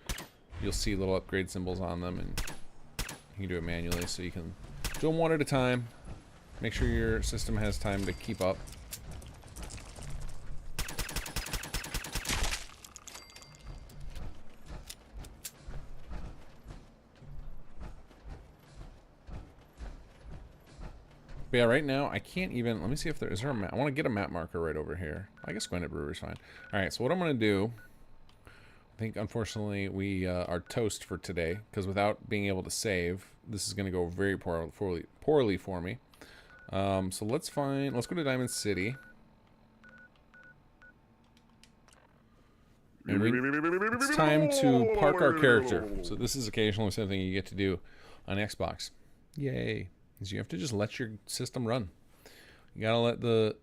you'll see little upgrade symbols on them, and you can do it manually, so you can do them one at a time. Make sure your system has time to keep up. But yeah, right now I can't even. Let me see if there is there a map. I want to get a map marker right over here. I guess Gwinnett Brewery's fine. All right, so what I'm gonna do. I think unfortunately we are toast for today, because without being able to save, this is gonna go very poorly for me. So let's go to Diamond City. And it's time to park our character. So this is occasionally something you get to do on Xbox. Yay. Is you have to just let your system run. You gotta let the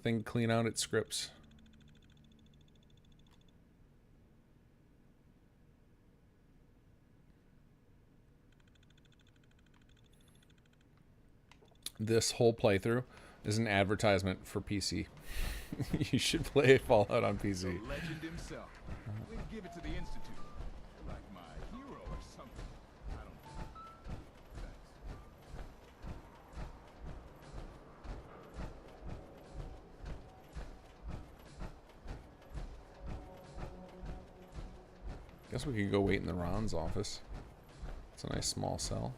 thing clean out its scripts. This whole playthrough is an advertisement for PC. You should play Fallout on PC. The legend himself. We'd give it to the Institute. Like my hero or something. I don't know. Guess we could go wait in the Ron's office. It's a nice small cell.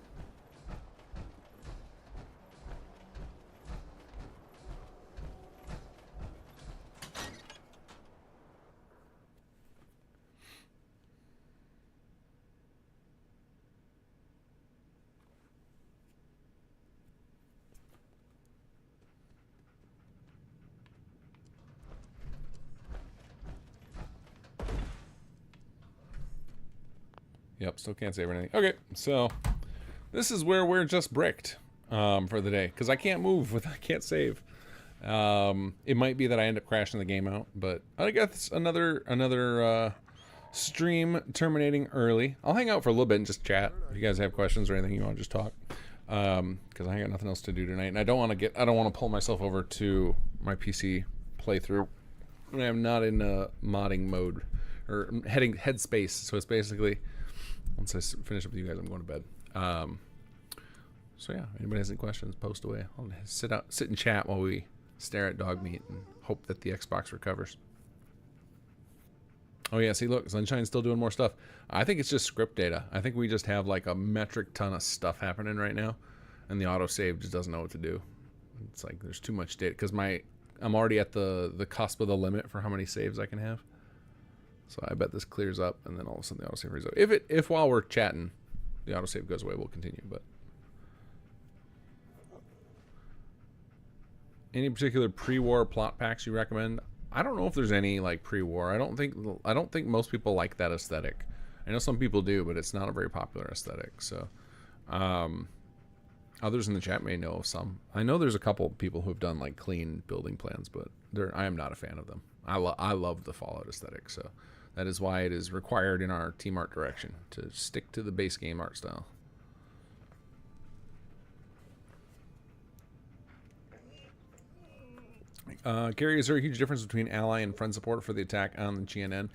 Yep, still can't save anything. Okay, so this is where we're just bricked for the day, because I can't move I can't save. It might be that I end up crashing the game out, but I guess another stream terminating early. I'll hang out for a little bit and just chat if you guys have questions or anything you want to just talk, because I got nothing else to do tonight, and I don't want to pull myself over to my PC playthrough when I'm not in modding mode or headspace. So it's basically, once I finish up with you guys, I'm going to bed. So yeah, anybody has any questions, post away. I'll sit and chat while we stare at dog meat and hope that the Xbox recovers. Oh yeah, see, look, Sunshine's still doing more stuff. I think it's just script data. I think we just have like a metric ton of stuff happening right now, and the autosave just doesn't know what to do. It's like there's too much data, because I'm already at the cusp of the limit for how many saves I can have. So I bet this clears up, and then all of a sudden the autosave resumes. If while we're chatting, the autosave goes away, we'll continue. But any particular pre-war plot packs you recommend? I don't know if there's any like pre-war. I don't think most people like that aesthetic. I know some people do, but it's not a very popular aesthetic. So others in the chat may know of some. I know there's a couple people who have done like clean building plans, but I am not a fan of them. I love the Fallout aesthetic, so that is why it is required in our team art direction to stick to the base game art style. Gary, is there a huge difference between ally and friend support for the attack on the GNN?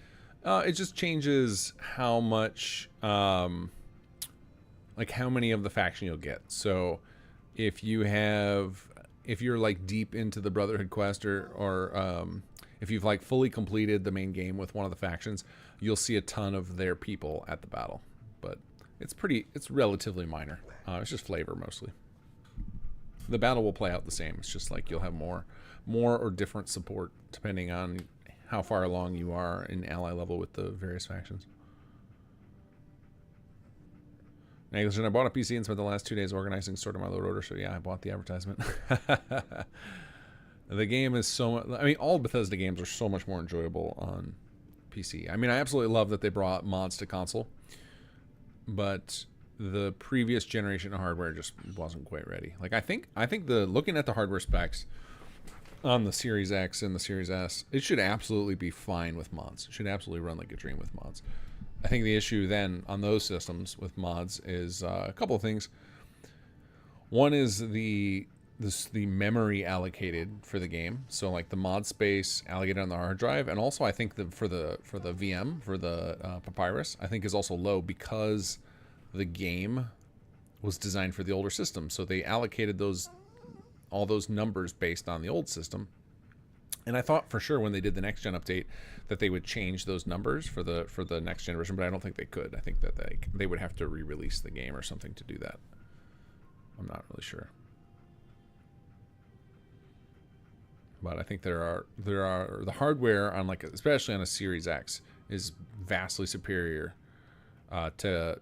It just changes how much, like how many of the faction you'll get. So if you're like deep into the Brotherhood quest, or if you've like fully completed the main game with one of the factions, you'll see a ton of their people at the battle. But it's relatively minor. It's just flavor mostly. the battle will play out the same. It's just like you'll have more or different support depending on how far along you are in ally level with the various factions. Negligent, I bought a PC and spent the last 2 days organizing, sorting my load order. So yeah, I bought the advertisement. The game is so much, I mean, all Bethesda games are so much more enjoyable on PC. I mean, I absolutely love that they brought mods to console, but the previous generation of hardware just wasn't quite ready. Like I think the looking at the hardware specs on the Series X and the Series S, it should absolutely be fine with mods. It should absolutely run like a dream with mods. I think the issue then on those systems with mods is a couple of things. One is the memory allocated for the game, so like the mod space allocated on the hard drive, and also I think for the VM for the Papyrus, I think is also low because the game was designed for the older system, so they allocated all those numbers based on the old system. And I thought for sure when they did the next gen update that they would change those numbers for the next generation, but I don't think they could. I think that they would have to re-release the game or something to do that. I'm not really sure. But I think there are the hardware on like especially on a Series X is vastly superior to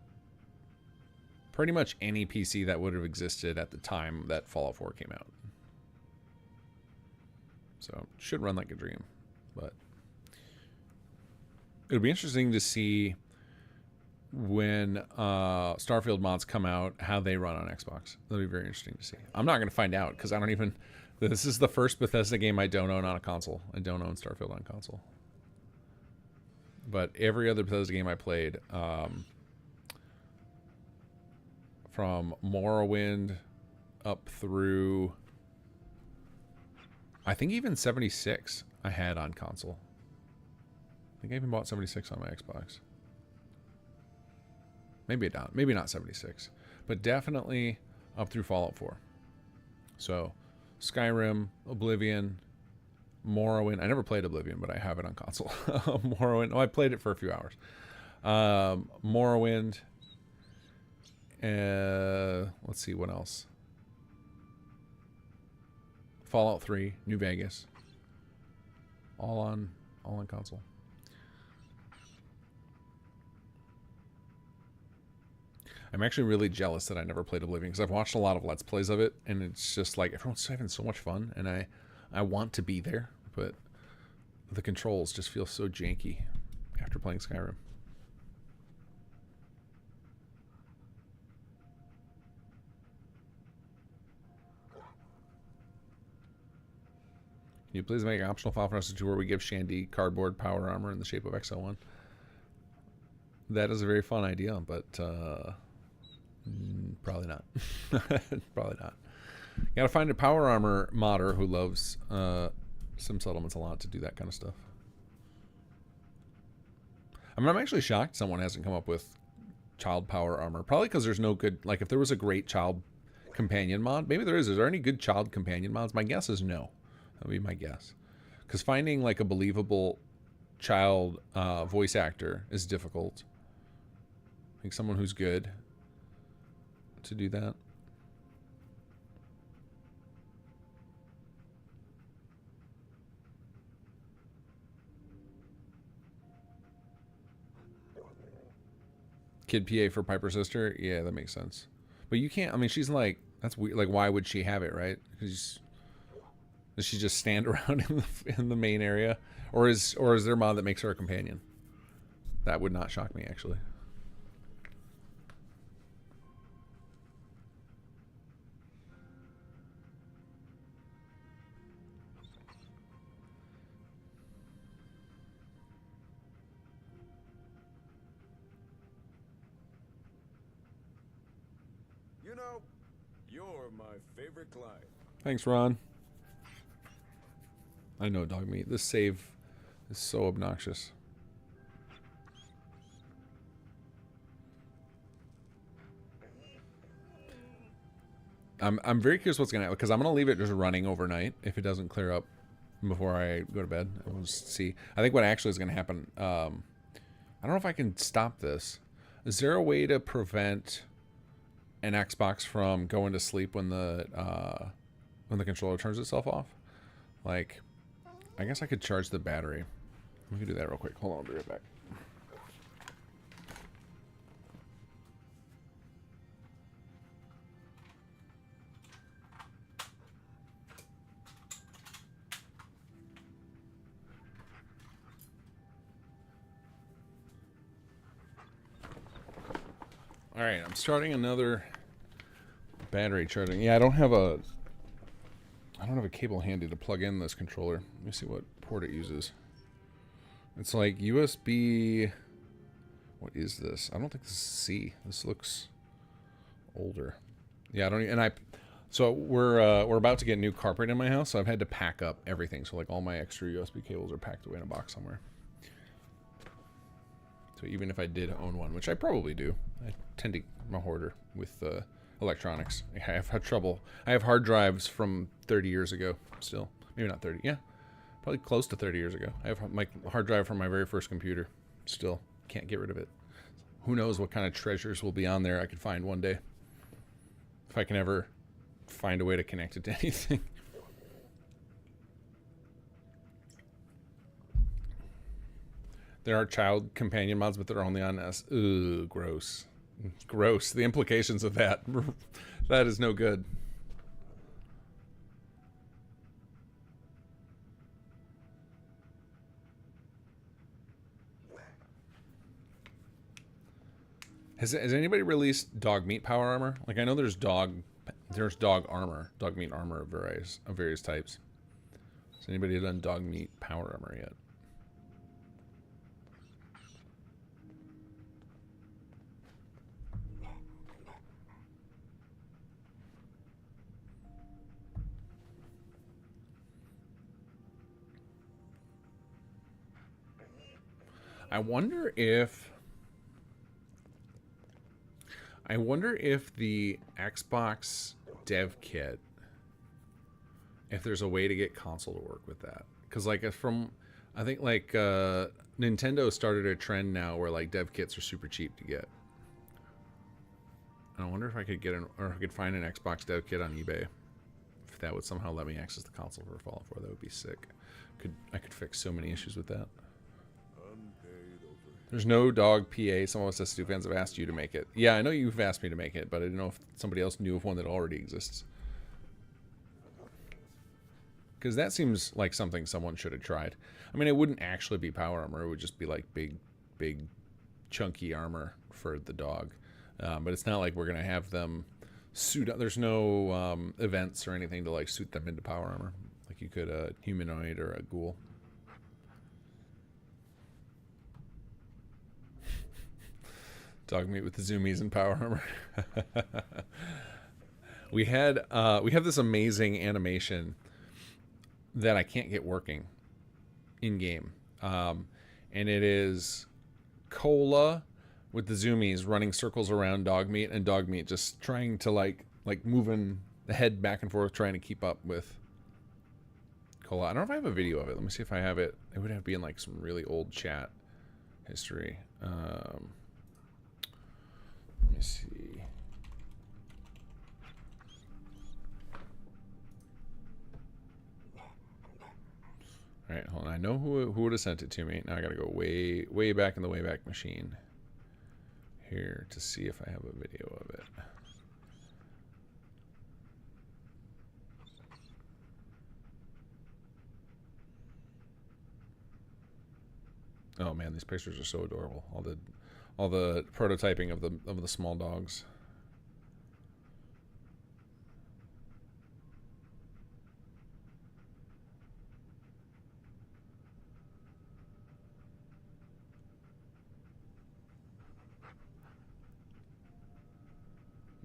pretty much any PC that would have existed at the time that Fallout 4 came out. So it should run like a dream, but it'll be interesting to see when Starfield mods come out how they run on Xbox. That'll be very interesting to see. I'm not going to find out because I don't even. This is the first Bethesda game I don't own on a console. I don't own Starfield on console. But every other Bethesda game I played, from Morrowind up through, I think even 76 I had on console. I think I even bought 76 on my Xbox. Maybe not 76, but definitely up through Fallout 4. So Skyrim, Oblivion, Morrowind. I never played Oblivion, but I have it on console. Morrowind. Oh, I played it for a few hours. Morrowind. Let's see what else. Fallout 3, New Vegas. All on console. I'm actually really jealous that I never played Oblivion because I've watched a lot of Let's Plays of it, and it's just like everyone's having so much fun, and I want to be there, but the controls just feel so janky after playing Skyrim. Can you please make an optional file for us to where we give Shandy cardboard power armor in the shape of XL1? That is a very fun idea, but probably not. Probably not. You gotta find a power armor modder who loves Sim Settlements a lot to do that kind of stuff. I mean, I'm actually shocked someone hasn't come up with child power armor. Probably because there's no good, like if there was a great child companion mod, maybe there is. Is there any good child companion mods? My guess is no. That would be my guess. Because finding like a believable child voice actor is difficult. Like someone who's good to do that. Kid PA for Piper's sister? Yeah, that makes sense. But you can't, I mean, she's like, that's weird. Like, why would she have it, right? Does she just stand around in the main area? Or is there a mod that makes her a companion? That would not shock me, actually. You know, you're my favorite client. Thanks, Ron. I know, dog meat. This save is so obnoxious. I'm very curious what's gonna happen because I'm gonna leave it just running overnight if it doesn't clear up before I go to bed. We'll just see. I think what actually is gonna happen. I don't know if I can stop this. Is there a way to prevent an Xbox from going to sleep when the when the controller turns itself off. Like, I guess I could charge the battery. Let me do that real quick. Hold on, I'll be right back. All right, I'm starting another battery charging. Yeah, I don't have a cable handy to plug in this controller. Let me see what port it uses. It's like USB. What is this? I don't think this is C. This looks older. Yeah, I don't. So we're about to get new carpet in my house, so I've had to pack up everything. So like all my extra USB cables are packed away in a box somewhere. So even if I did own one, which I probably do, I tend to, I'm a hoarder with electronics. I have had trouble. I have hard drives from 30 years ago still. Maybe not 30. Yeah, probably close to 30 years ago. I have my hard drive from my very first computer still. Can't get rid of it. Who knows what kind of treasures will be on there I could find one day. If I can ever find a way to connect it to anything. There are child companion mods, but they're only on S. Ugh, gross. Gross. The implications of that. That is no good. Has anybody released dog meat power armor? Like, I know there's dog armor, dog meat armor of various types. Has anybody done dog meat power armor yet? I wonder if the Xbox dev kit, if there's a way to get console to work with that. Because like I think like Nintendo started a trend now where like dev kits are super cheap to get. And I wonder if I could I could find an Xbox dev kit on eBay. If that would somehow let me access the console for Fallout 4, that would be sick. I could fix so many issues with that. There's no dog PA. Some of us S2 fans have asked you to make it. Yeah, I know you've asked me to make it, but I didn't know if somebody else knew of one that already exists. Because that seems like something someone should have tried. I mean, it wouldn't actually be power armor. It would just be like big, chunky armor for the dog. But it's not like we're going to have them suit up. There's no events or anything to like suit them into power armor. Like you could a humanoid or a ghoul. Dog meat with the zoomies and power armor. we have this amazing animation that I can't get working in game, and it is Cola with the zoomies running circles around dog meat, and dog meat just trying to like moving the head back and forth, trying to keep up with Cola. I don't know if I have a video of it. Let me see if I have it. It would have to be in like some really old chat history. Let me see. All right, hold on. I know who would have sent it to me. Now I gotta go way back in the Wayback Machine here to see if I have a video of it. Oh man, these pictures are so adorable. All the prototyping of the small dogs.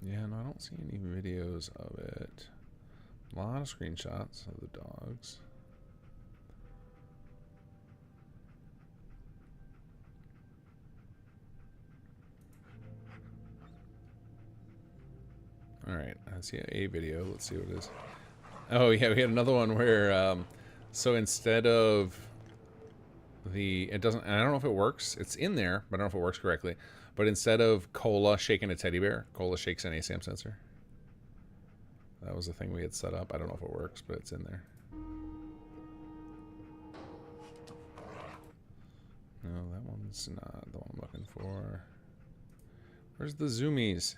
Yeah, no, I don't see any videos of it. A lot of screenshots of the dogs. All right, I see a video. Let's see what it is. Oh yeah, we had another one where, so instead of it doesn't, and I don't know if it works. It's in there, but I don't know if it works correctly. But instead of Cola shaking a teddy bear, Cola shakes an ASAM sensor. That was the thing we had set up. I don't know if it works, but it's in there. No, that one's not the one I'm looking for. Where's the zoomies?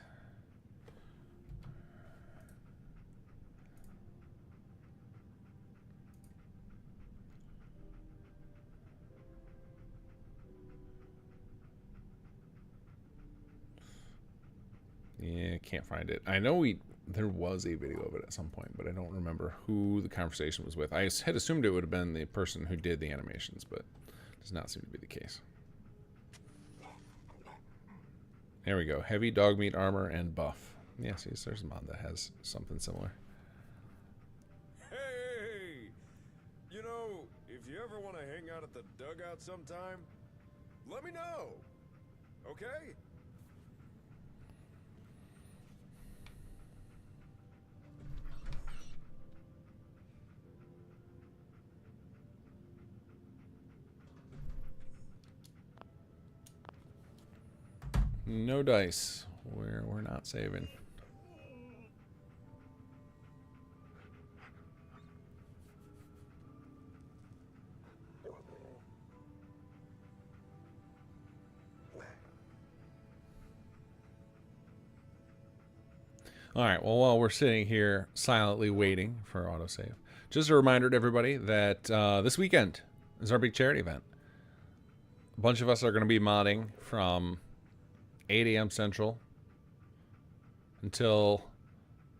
Yeah, can't find it. I know there was a video of it at some point, but I don't remember who the conversation was with. I had assumed it would have been the person who did the animations, but it does not seem to be the case. There we go. Heavy dog meat armor and buff. Yeah, see, there's a mod that has something similar. Hey! You know, if you ever want to hang out at the dugout sometime, let me know. Okay? No dice. We're not saving. All right, well, while we're sitting here silently waiting for autosave, just a reminder to everybody that this weekend is our big charity event. A bunch of us are going to be modding from 8 a.m. Central until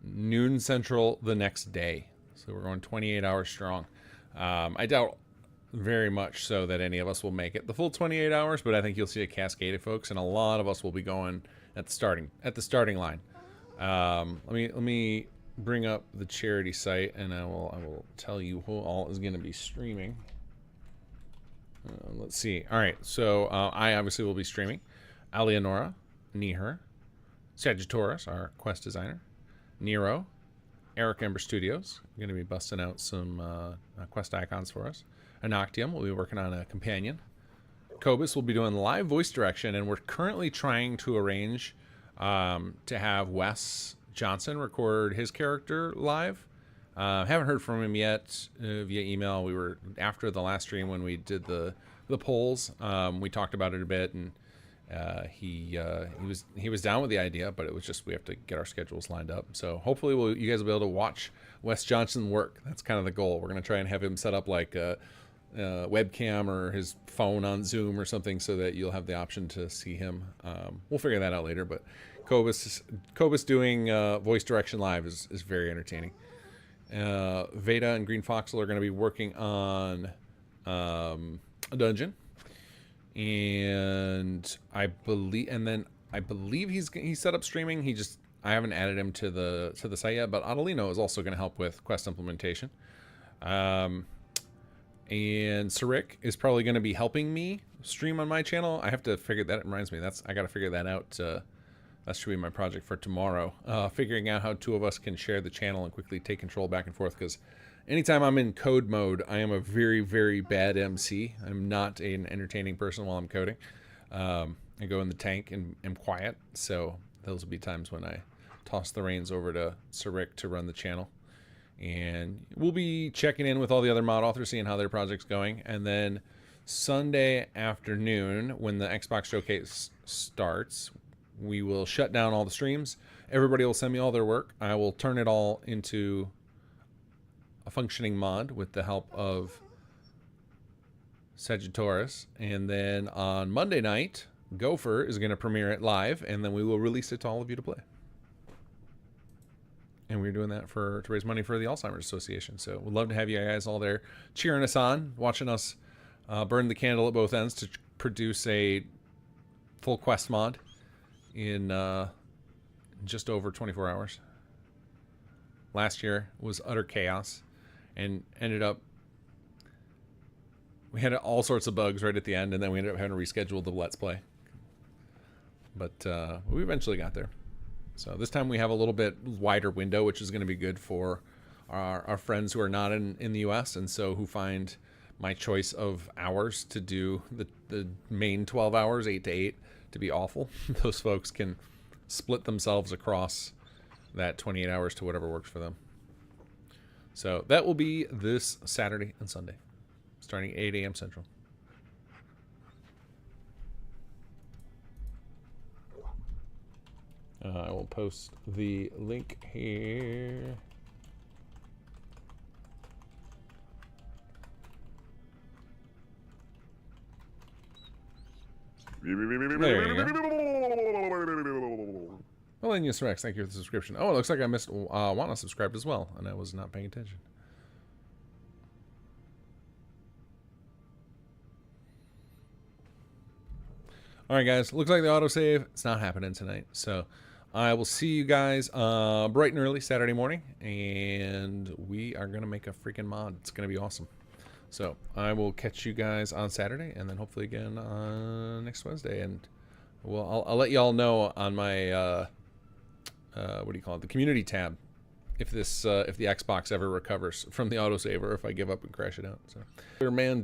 noon Central the next day. So we're going 28 hours strong. I doubt very much so that any of us will make it the full 28 hours, but I think you'll see a cascade of folks, and a lot of us will be going at the starting line. Let me bring up the charity site, and I will tell you who all is going to be streaming. Let's see. All right, so I obviously will be streaming. Eleonora, Nihar, Sagittarius, our quest designer, Nero, Eric Ember Studios, going to be busting out some quest icons for us. Anoctium will be working on a companion. Cobus will be doing live voice direction, and we're currently trying to arrange to have Wes Johnson record his character live. Haven't heard from him yet via email. We were after the last stream when we did the polls. We talked about it a bit, and he was down with the idea, but it was just we have to get our schedules lined up. So hopefully you guys will be able to watch Wes Johnson work. That's kind of the goal. We're gonna try and have him set up like a webcam or his phone on Zoom or something so that you'll have the option to see him. We'll figure that out later, but Cobus doing voice direction live is very entertaining. Veda and Green Foxel are going to be working on a dungeon, and I believe he's set up streaming. I haven't added him to the site yet, but Adelino is also going to help with quest implementation. And Sarik is probably going to be helping me stream on my channel. I have to figure that. It reminds me, I got to figure that out. That should be my project for tomorrow. Figuring out how two of us can share the channel and quickly take control back and forth. Because anytime I'm in code mode, I am a very, very bad MC. I'm not an entertaining person while I'm coding. I go in the tank and am quiet. So those will be times when I toss the reins over to Sarik to run the channel. And we'll be checking in with all the other mod authors, seeing how their project's going. And then Sunday afternoon, when the Xbox Showcase starts, we will shut down all the streams. Everybody will send me all their work. I will turn it all into a functioning mod with the help of Sagittarius. And then on Monday night, Gopher is going to premiere it live, and then we will release it to all of you to play. And we're doing that to raise money for the Alzheimer's Association. So we'd love to have you guys all there cheering us on, watching us burn the candle at both ends to produce a full quest mod in just over 24 hours. Last year was utter chaos and ended up, we had all sorts of bugs right at the end, and then we ended up having to reschedule the Let's Play. But we eventually got there. So this time we have a little bit wider window, which is going to be good for our friends who are not in the US, and so who find my choice of hours to do the main 12 hours, 8 to 8, to be awful. Those folks can split themselves across that 28 hours to whatever works for them. So that will be this Saturday and Sunday, starting 8 a.m. Central. I will post the link here. There you go. Millennius Rex, thank you for the subscription. Oh, it looks like I missed Wana subscribed as well, and I was not paying attention. Alright guys, looks like the autosave, it's not happening tonight. So I will see you guys bright and early Saturday morning, and we are going to make a freaking mod. It's going to be awesome. So I will catch you guys on Saturday, and then hopefully again next Wednesday. And well, I'll let you all know on my what do you call it, the community tab, if the Xbox ever recovers from the autosave, or if I give up and crash it out. So, man,